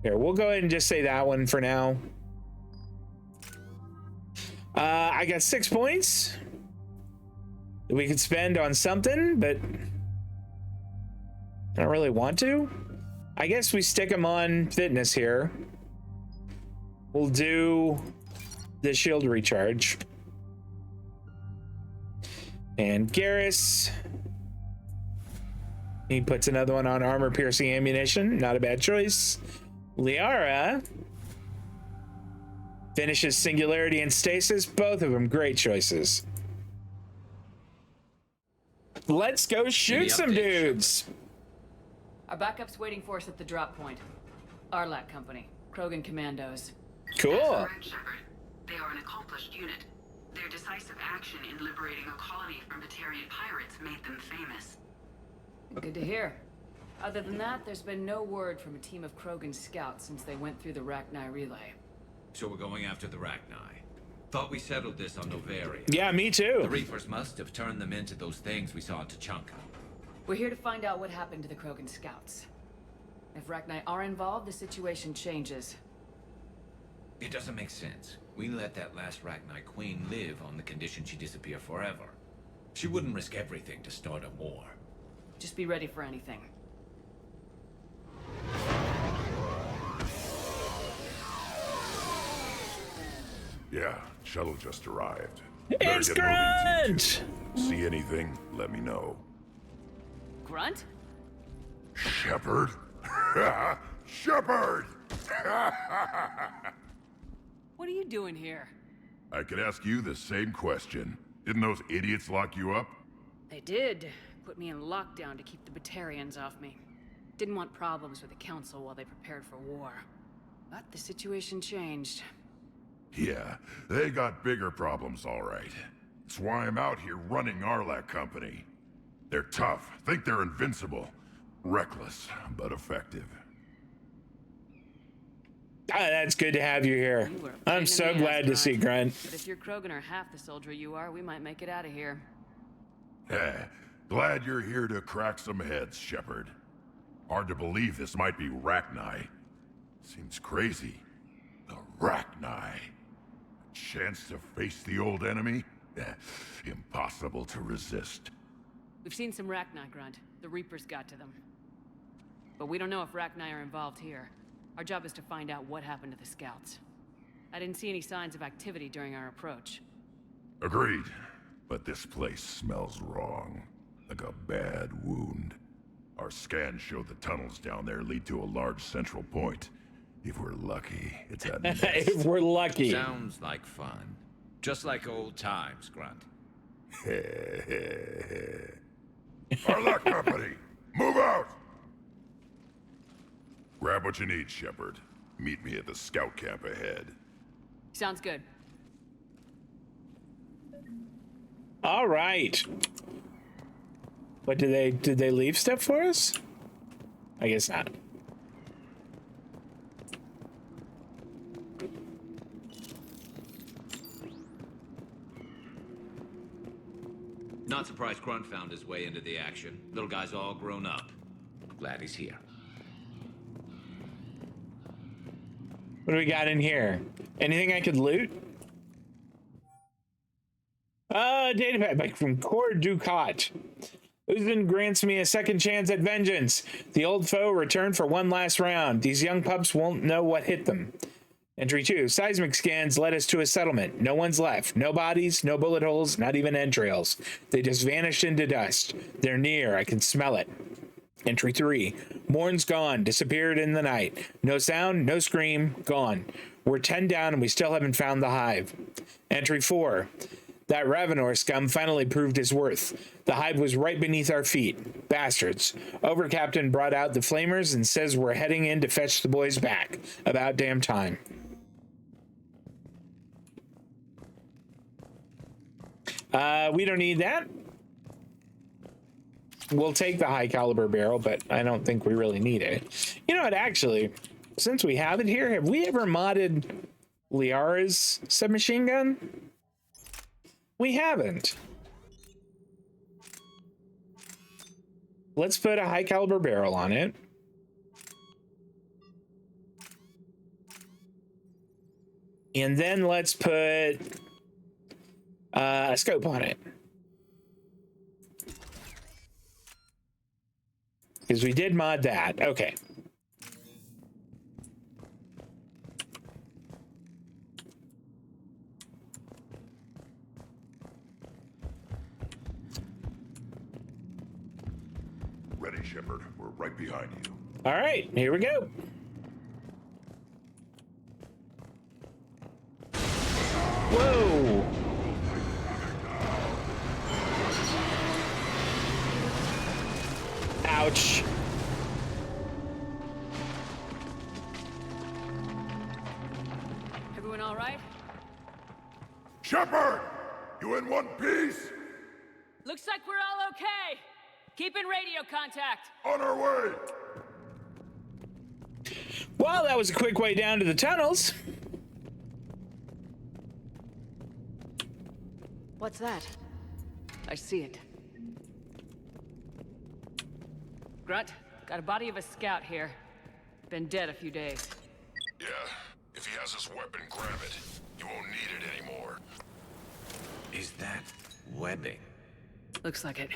Here, we'll go ahead and just say that one for now. I got 6 points that we could spend on something, but I don't really want to. I guess we stick them on fitness here. We'll do the shield recharge. And Garrus, he puts another one on armor piercing ammunition. Not a bad choice. Liara finishes singularity and stasis. Both of them great choices. Let's go shoot some dudes. Our backup's waiting for us at the drop point. Arlac Company, Krogan Commandos. Cool. That's correct, Shepard. They are an accomplished unit. Their decisive action in liberating a colony from Batarian pirates made them famous. Good to hear. Other than that, there's been no word from a team of Krogan scouts since they went through the Rachni relay. So we're going after the Rachni. Thought we settled this on Novaria. Yeah, me too. The Reapers must have turned them into those things we saw in Tachanka. We're here to find out what happened to the Krogan scouts. If Rachni are involved, the situation changes. It doesn't make sense. We let that last Rachni queen live on the condition she disappear forever. She wouldn't risk everything to start a war. Just be ready for anything. Yeah, shuttle just arrived. It's Grunt! See anything, let me know. Grunt? Shepard? Shepard! What are you doing here? I could ask you the same question. Didn't those idiots lock you up? They did. Put me in lockdown to keep the Batarians off me. Didn't want problems with the Council while they prepared for war. But the situation changed. Yeah, they got bigger problems, all right. That's why I'm out here running Arlac Company. They're tough, think they're invincible. Reckless, but effective. That's good to have you here. I'm so glad to see Grunt. But if you're Krogan or half the soldier you are, we might make it out of here. Glad you're here to crack some heads, Shepard. Hard to believe this might be Rachni. Seems crazy. The Rachni. Chance to face the old enemy? Impossible to resist. We've seen some Rachni, Grunt. The Reapers got to them. But we don't know if Rachni are involved here. Our job is to find out what happened to the scouts. I didn't see any signs of activity during our approach. Agreed. But this place smells wrong. Like a bad wound. Our scans show the tunnels down there lead to a large central point. If we're lucky, it's a nest. If we're lucky. Sounds like fun. Just like old times, Grunt. Our luck company! Move out! Grab what you need, Shepard. Meet me at the scout camp ahead. Sounds good. All right. What did they leave stuff for us? I guess not. Not surprised Grunt found his way into the action. Little guy's all grown up. Glad he's here. What do we got in here? Anything I could loot? Datapad from Core Ducat. Uzun grants me a second chance at vengeance. The old foe returned for one last round. These young pups won't know what hit them. Entry 2. Seismic scans led us to a settlement. No one's left. No bodies, no bullet holes, not even entrails. They just vanished into dust. They're near. I can smell it. Entry 3. Morn's gone. Disappeared in the night. No sound, no scream. Gone. We're 10 down and we still haven't found the hive. Entry 4. That Ravenor scum finally proved his worth. The hive was right beneath our feet. Bastards. Overcaptain brought out the flamers and says we're heading in to fetch the boys back. About damn time. We don't need that. We'll take the high caliber barrel, but I don't think we really need it. You know what, actually, since we have it here, have we ever modded Liara's submachine gun? We haven't. Let's put a high caliber barrel on it. And then let's put a scope on it. Because we did mod that. Okay. Ready, Shepard. We're right behind you. All right, here we go. Whoa. Ouch. Everyone all right? Shepard! You in one piece? Looks like we're all okay. Keep in radio contact. On our way! Well, that was a quick way down to the tunnels. What's that? I see it. Grunt, got a body of a scout here. Been dead a few days. Yeah, if he has his weapon, grab it. You won't need it anymore. Is that webbing? Looks like it.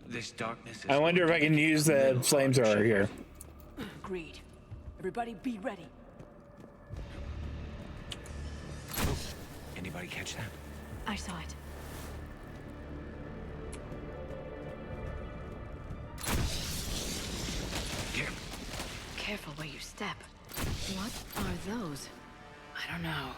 This darkness is... I wonder if I can use the flamethrower here. Agreed. Everybody be ready. Oh, anybody catch that? I saw it. Here. Careful where you step. What are those? I don't know.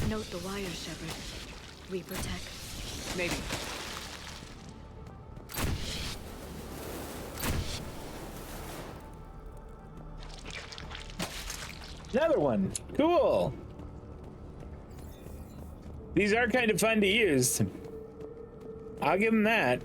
Note the wire, Shepard. Reaper tech. Maybe. Another one. Cool. These are kind of fun to use. I'll give them that.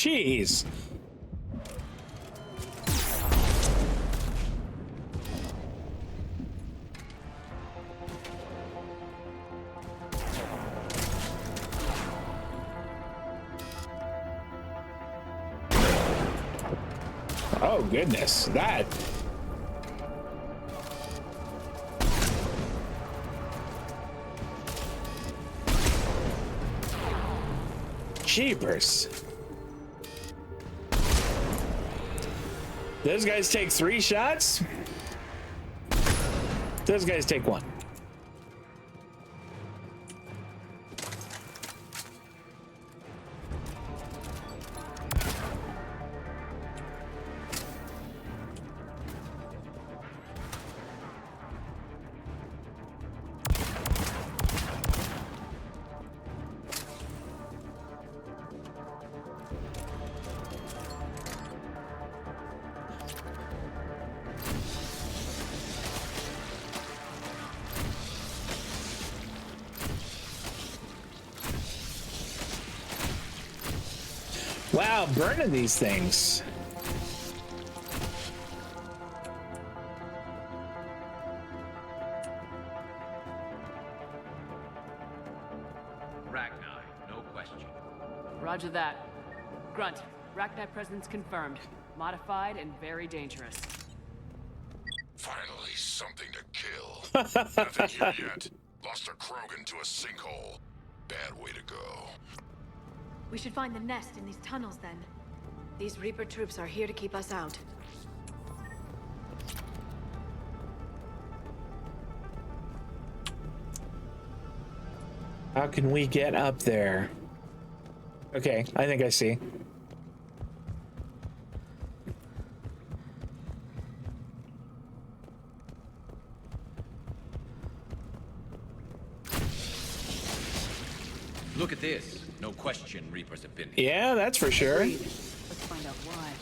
Jeez. Oh goodness, that. Jeepers. Those guys take 3 shots. Those guys take 1. Wow, burning these things. Rachni, no question. Roger that. Grunt, Rachni presence confirmed. Modified and very dangerous. Finally, something to kill. Nothing here yet. Lost a Krogan to a sinkhole. Bad way to go. We should find the nest in these tunnels then. These Reaper troops are here to keep us out. How can we get up there? Okay, I think I see. Look at this. No question Reapers have been here. Yeah, that's for sure. Let's find out why.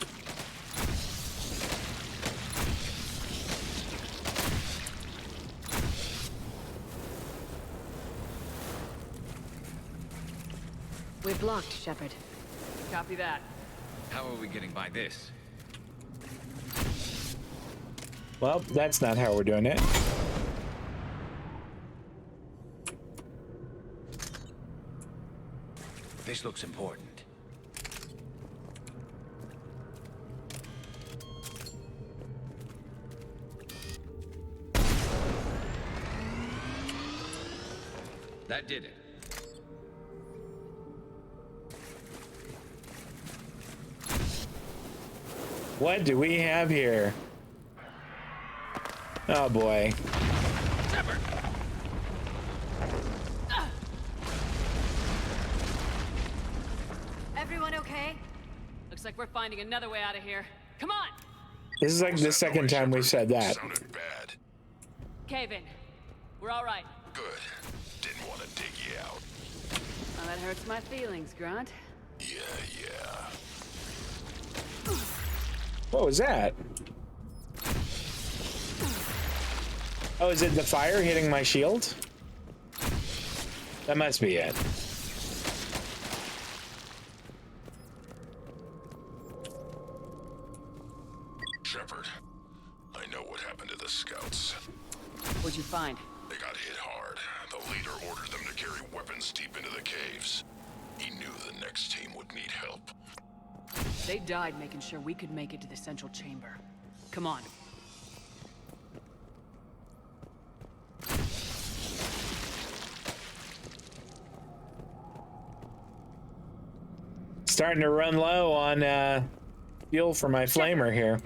We're blocked, Shepard. Copy that. How are we getting by this? Well, that's not how we're doing it. This looks important. That did it. What do we have here? Oh boy. Everyone okay? Looks like we're finding another way out of here. Come on! This is like the second time we've said that. Sounded bad. Cave in. We're all right. Good. Didn't want to dig you out. Oh, that hurts my feelings, Grunt. Yeah. What was that? Oh, is it the fire hitting my shield? That must be it. Shepard, I know what happened to the scouts. What'd you find? They got hit hard. The leader ordered them to carry weapons deep into the caves. He knew the next team would need help. They died making sure we could make it to the central chamber. Come on. Starting to run low on fuel for my flamer here.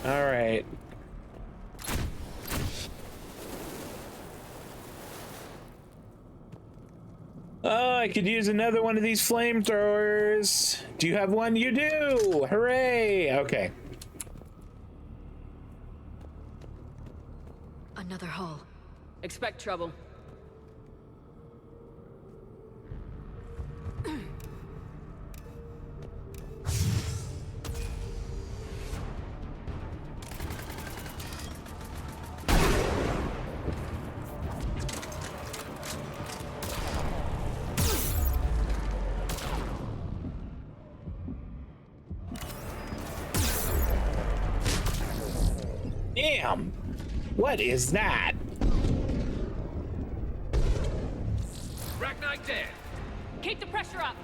All right. Oh, I could use another one of these flamethrowers. Do you have one? You do! Hooray! Okay. Another hull. Expect trouble. Damn! What is that? Rachni dead. Keep the pressure up.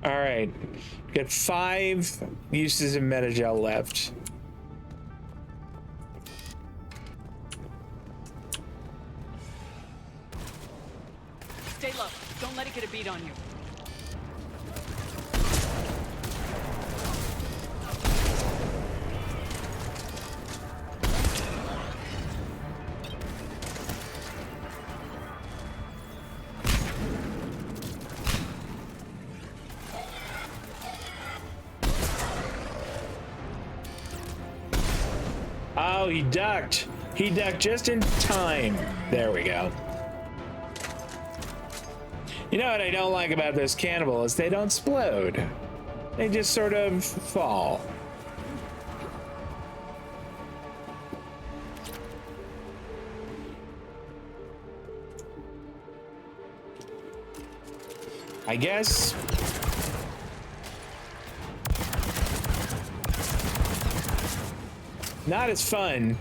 All right, got 5 uses of metagel left. Stay low. Don't let it get a beat on you. Oh, he ducked. He ducked just in time. There we go. You know what I don't like about this cannibal is they don't explode. They just sort of fall. I guess. Not as fun.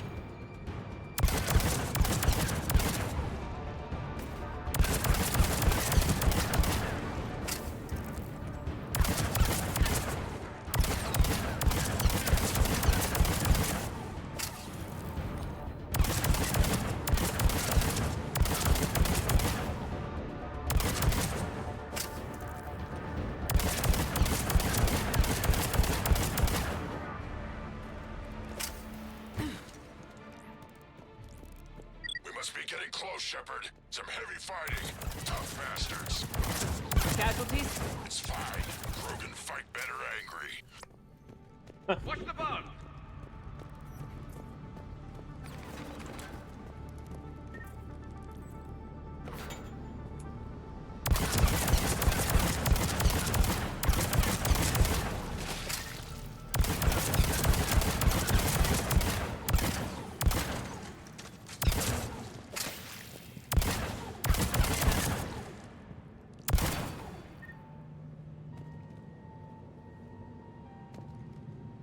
Shepard. Some heavy fighting. Tough bastards. Casualties? It's fine. Krogan fight better angry. What's the bug?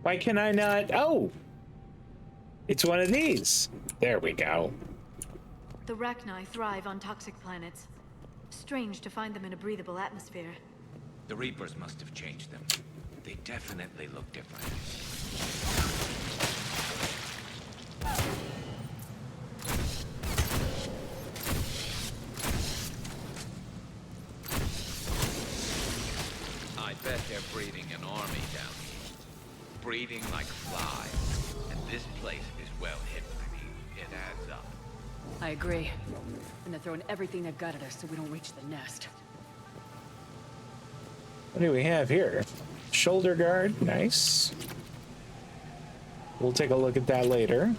Why can I not? Oh, it's one of these. There we go. The Rachni thrive on toxic planets. Strange to find them in a breathable atmosphere. The Reapers must have changed them. They definitely look different. I bet they're breeding an army down here. Breeding like flies. And this place is well hidden. I mean, it adds up. I agree. And they're throwing everything they've got at us so we don't reach the nest. What do we have here? Shoulder guard, nice. We'll take a look at that later.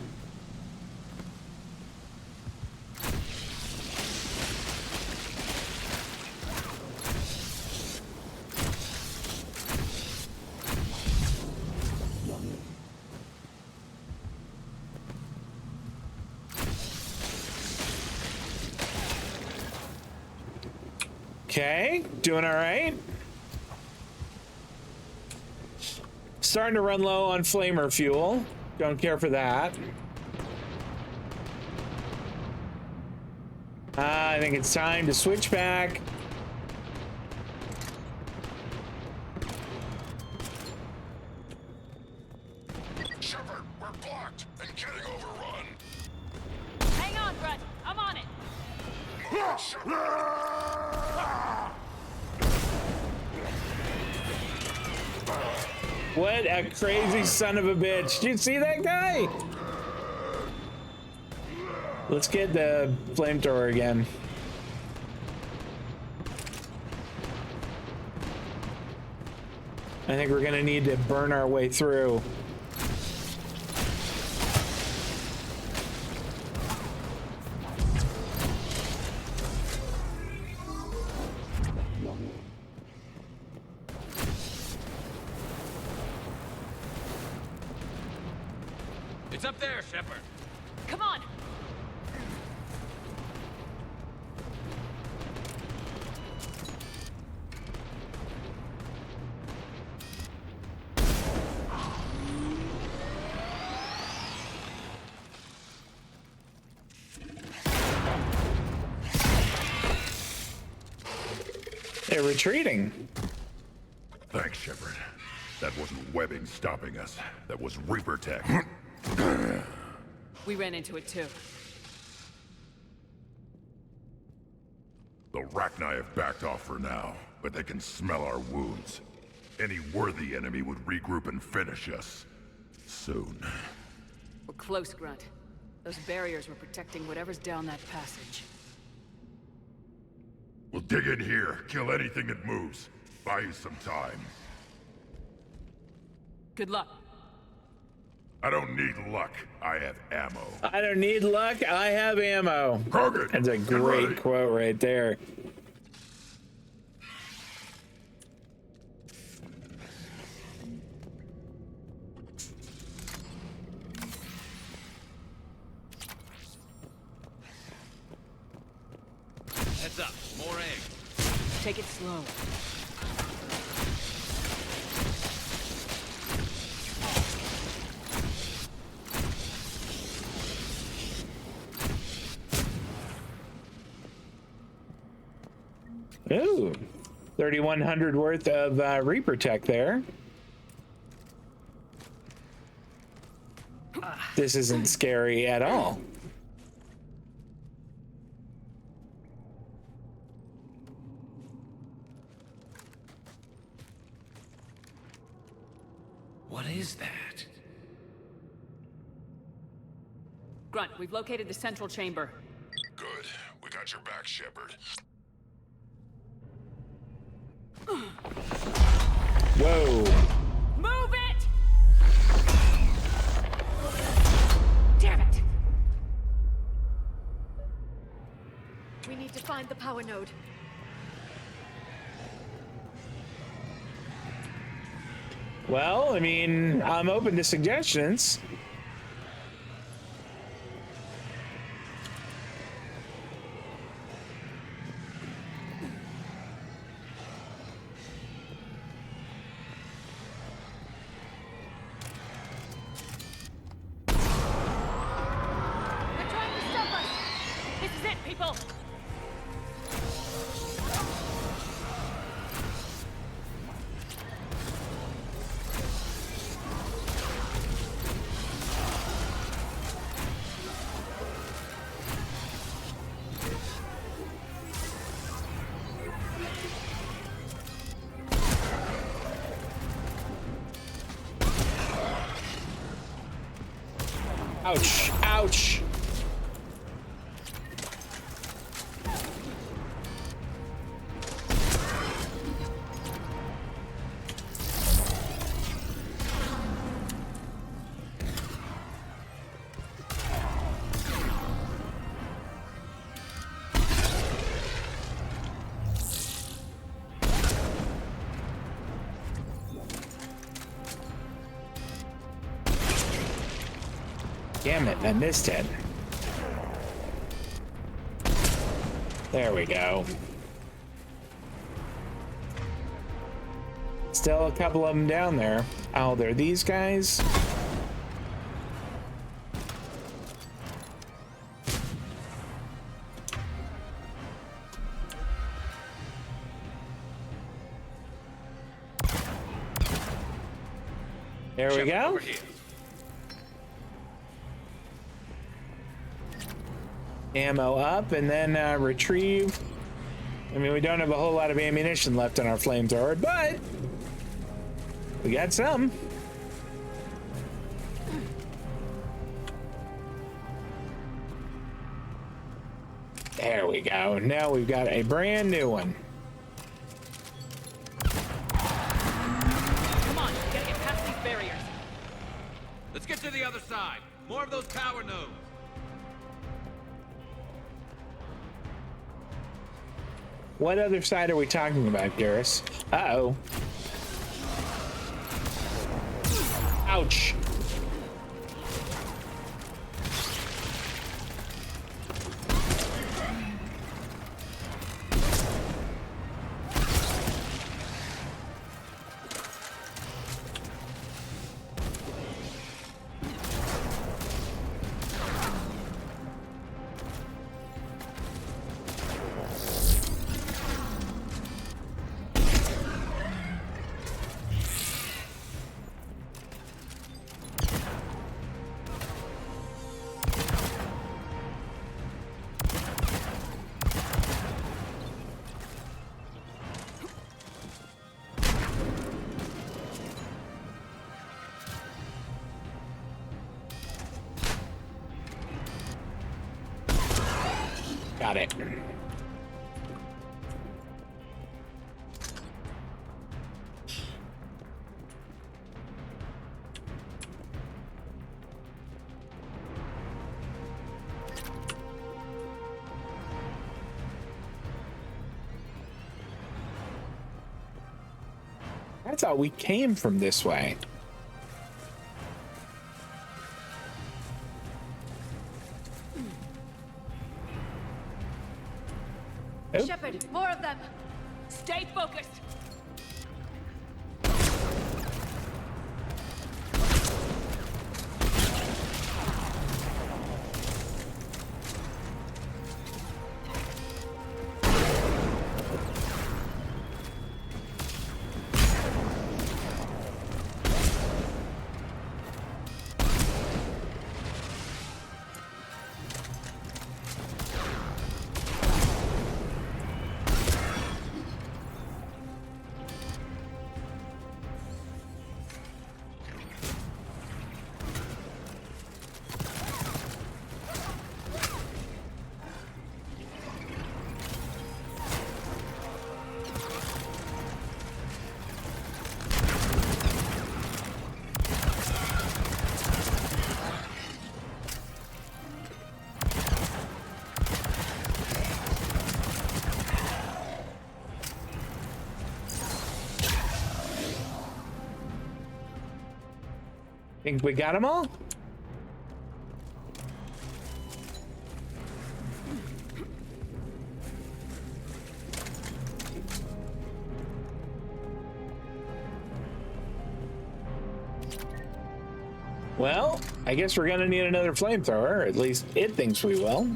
Okay, doing all right. Starting to run low on flamer fuel. Don't care for that. I think it's time to switch back. Shepard, we're blocked and getting overrun. Hang on, Grunt. I'm on it. What a crazy son of a bitch. Did you see that guy? Let's get the flamethrower again. I think we're gonna need to burn our way through. It's up there, Shepard. Come on! They're retreating. Thanks, Shepard. That wasn't webbing stopping us. That was Reaper tech. We ran into it too. The Rachni have backed off for now, but they can smell our wounds. Any worthy enemy would regroup and finish us. Soon. We're close, Grunt. Those barriers were protecting whatever's down that passage. We'll dig in here, kill anything that moves. Buy you some time. Good luck. I don't need luck. I have ammo. I don't need luck. I have ammo. Krogan, That's a great quote right there. Heads up, more eggs. Take it slow. Ooh, 3,100 worth of Reaper tech there. This isn't scary at all. What is that? Grunt, we've located the central chamber. Good. We got your back, Shepard. Whoa. Move it! Damn it! We need to find the power node. Well, I mean, I'm open to suggestions. Ouch, ouch. Damn it, I missed it. There we go. Still a couple of them down there. Oh, they're these guys? There we go. Ammo up and then retrieve. I mean, we don't have a whole lot of ammunition left on our flamethrower, but we got some. There we go. Now we've got a brand new one. side. More of those power nodes. What other side are we talking about, Garrus? Uh-oh. Ouch. Got it. I thought we came from this way. Shepard, more of them! Stay focused! Think we got them all? Well, I guess we're gonna need another flamethrower, or at least it thinks we will.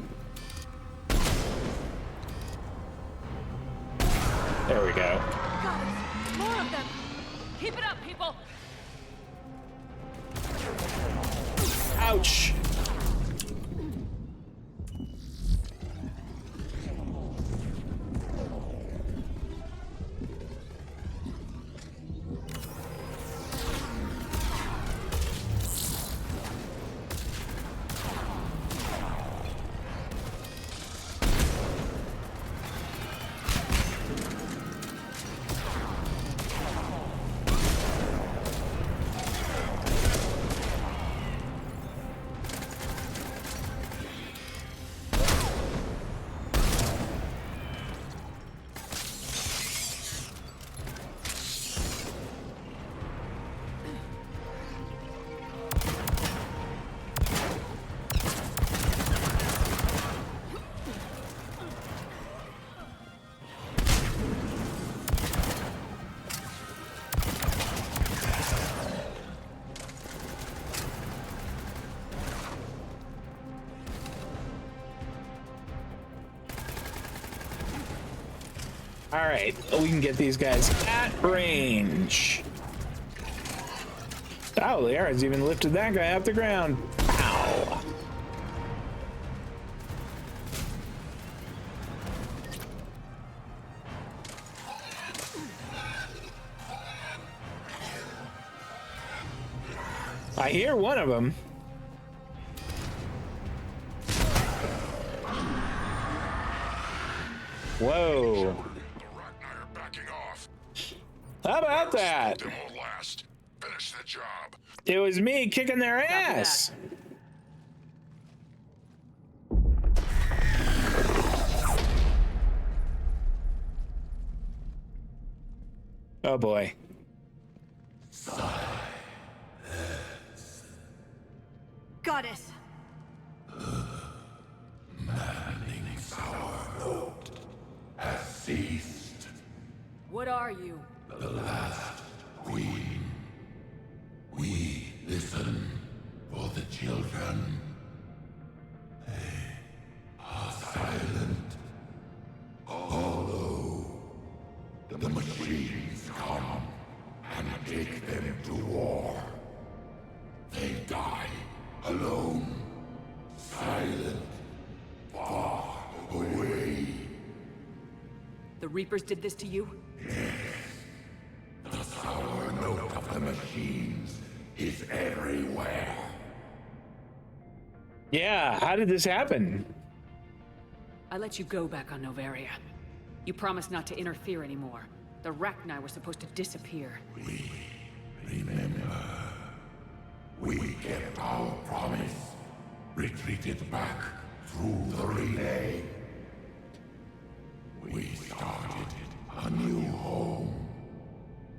There we go. Got it! More of them! Keep it up, people! Ouch! All right, we can get these guys at range. Oh, Liara's even lifted that guy off the ground. Ow. I hear one of them. Whoa. How about that? Last. Finish the job. It was me kicking their ass. Oh boy. Goddess! Manning's our vote has ceased. What are you? The last queen. We listen for the children. They are silent. Although the machines come and take them to war, they die alone, silent, far away. The Reapers did this to you? The sour note of the machines is everywhere. Yeah, how did this happen? I let you go back on Noveria. You promised not to interfere anymore. The Rachni were supposed to disappear. Remember, we kept our promise. Retreated back through the relay. We started a new home.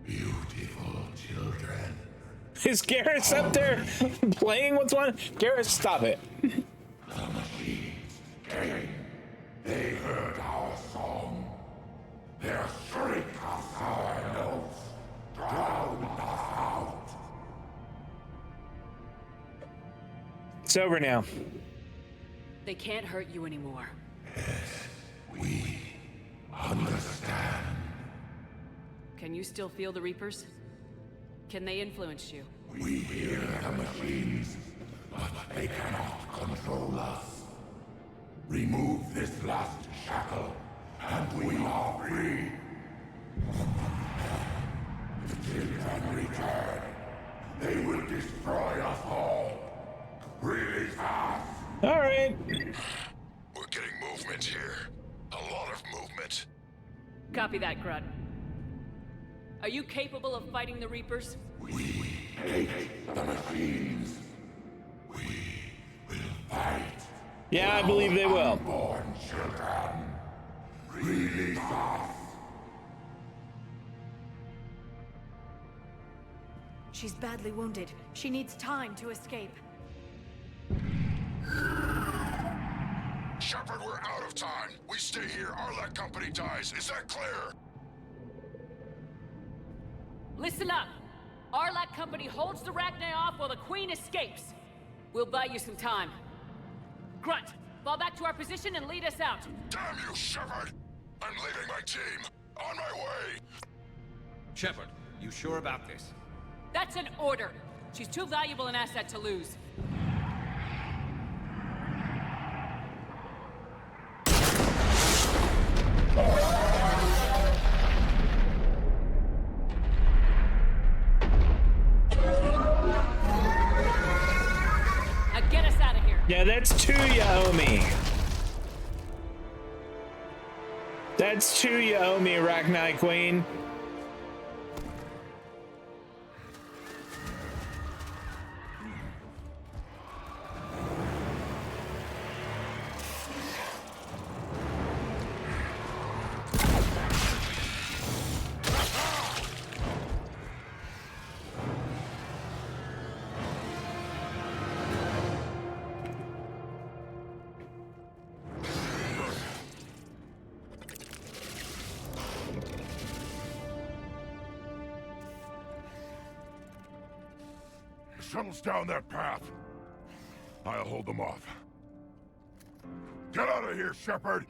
Beautiful children. Is Garrus up there playing with one? Garrus, stop it. The machines came. They heard our song. Their shriek of sour notes drowned us out. It's over now. They can't hurt you anymore. We understand. Can you still feel the Reapers? Can they influence you? We hear the machines, but they cannot control us. Remove this last shackle, and we are free. The children return. They will destroy us all. Really fast. All right. We're getting movement here. A lot of movement. Copy that, Grunt. Are you capable of fighting the Reapers? We hate the machines. We will fight. Yeah, I believe they will. Unborn children. Really fast. She's badly wounded. She needs time to escape. Shepard, we're out of time. We stay here, Arlec Company dies. Is that clear? Listen up! Arlec Company holds the Rachni off while the Queen escapes. We'll buy you some time. Grunt, fall back to our position and lead us out. Damn you, Shepard! I'm leaving my team. On my way. Shepard, you sure about this? That's an order. She's too valuable an asset to lose. Now get us out of here. Yeah, that's two you owe me. That's two you owe me, Rachni Queen. Shuttle's down that path. I'll hold them off. Get out of here, Shepard!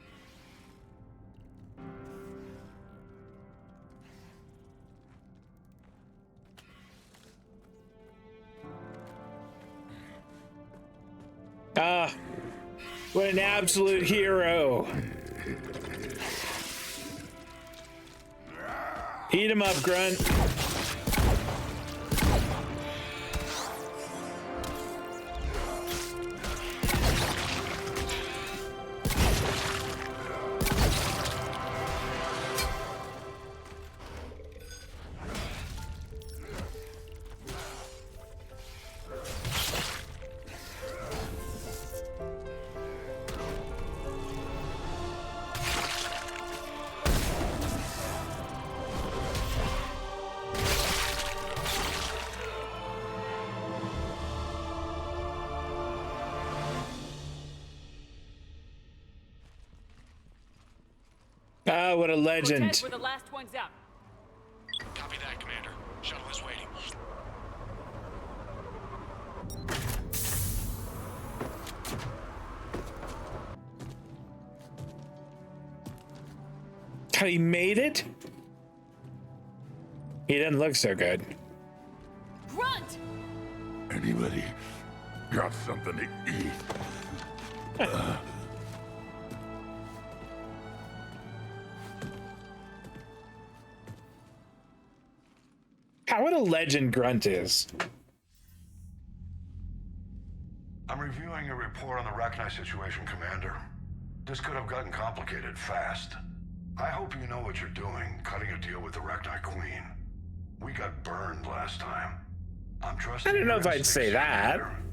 Ah, what an absolute hero. Eat him up, Grunt. Ah, what a legend. Cortez, we're the last ones out. Copy that, Commander. Shuttle is waiting. God, he made it? He didn't look so good. Grunt! Anybody got something to eat? What a legend Grunt is. I'm reviewing a report on the Rachni situation, Commander. This could have gotten complicated fast. I hope you know what you're doing, cutting a deal with the Rachni Queen. We got burned last time. I'm trusting. I don't know your if I'd instincts, say that. Commander.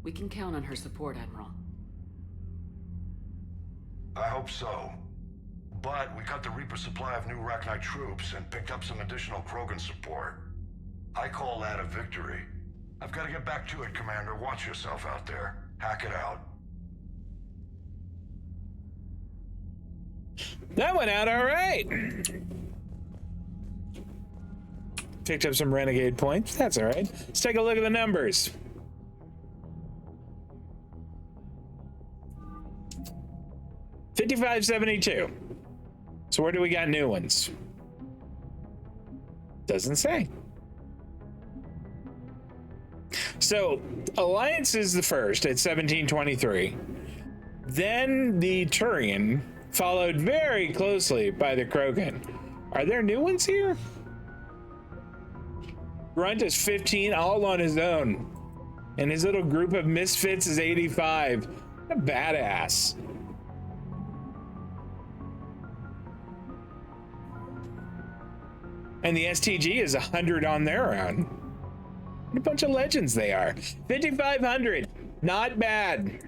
We can count on her support, Admiral. I hope so. But we cut the Reaper supply of new Rachni troops and picked up some additional Krogan support. I call that a victory. I've got to get back to it, Commander. Watch yourself out there. Hack it out. That went out all right. Picked up some renegade points. That's all right. Let's take a look at the numbers. $55.72. So where do we got new ones? Doesn't say. So Alliance is the first at 1723. Then the Turian, followed very closely by the Krogan. Are there new ones here? Grunt is 15, all on his own. And his little group of misfits is 85. A badass. And the STG is 100 on their own. What a bunch of legends they are. 5,500. Not bad.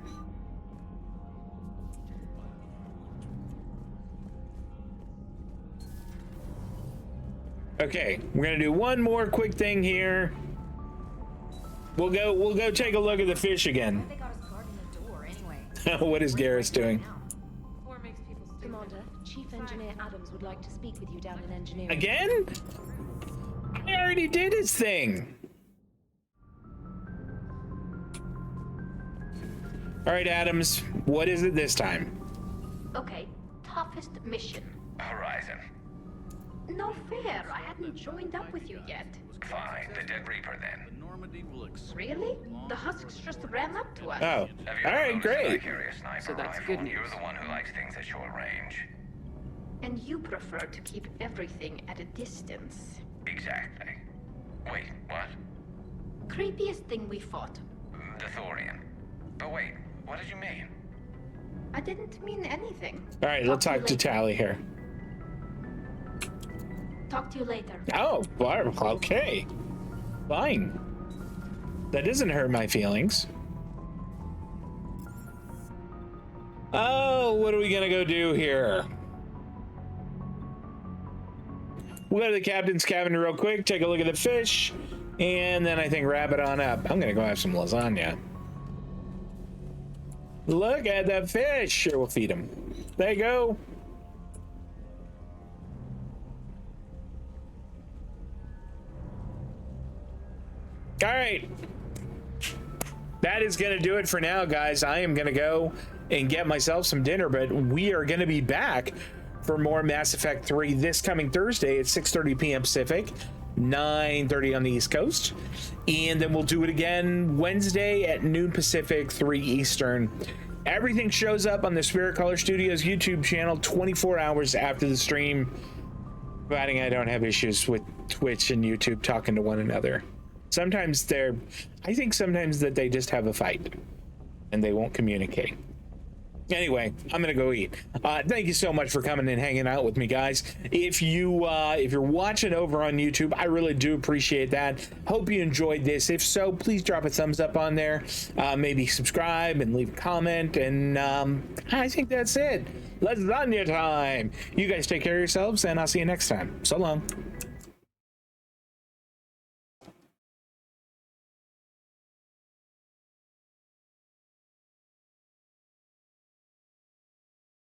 Okay, we're gonna do one more quick thing here. We'll go take a look at the fish again. What is Garrus doing? Commander, Chief Engineer Adams would like to speak with you down in engineering. Again? I already did his thing. All right, Adams, what is it this time? Okay, toughest mission. Horizon. No fair, I hadn't joined up with you yet. Fine, the Dead Reaper then. Really? The Husks just ran up to us. Oh, all right, great. So that's good news. You're the one who likes things at short range. And you prefer to keep everything at a distance. Exactly. Wait, what? Creepiest thing we fought. The Thorian. But wait, what did you mean? I didn't mean anything. All right, let's talk to Tally here. Talk to you later. Oh, well, okay. Fine. That doesn't hurt my feelings. Oh, what are we gonna go do here? We'll go to the captain's cabin real quick, take a look at the fish, and then I think wrap it on up. I'm gonna go have some lasagna. Look at the fish. Sure, we'll feed him. There you go. All right. That is going to do it for now, guys. I am going to go and get myself some dinner, but we are going to be back for more Mass Effect 3 this coming Thursday at 6:30 p.m. Pacific, 9:30 on the East Coast. And then we'll do it again Wednesday at noon Pacific, 3 Eastern. Everything shows up on the Spirit Color Studios YouTube channel 24 hours after the stream, providing I don't have issues with Twitch and YouTube talking to one another. Sometimes I think sometimes that they just have a fight and they won't communicate. Anyway, I'm gonna go eat. Thank you so much for coming and hanging out with me, guys. If you're watching over on YouTube, I really do appreciate that. Hope you enjoyed this. If so, please drop a thumbs up on there. Maybe subscribe and leave a comment. And I think that's it. Lasagna time. You guys take care of yourselves, and I'll see you next time. So long.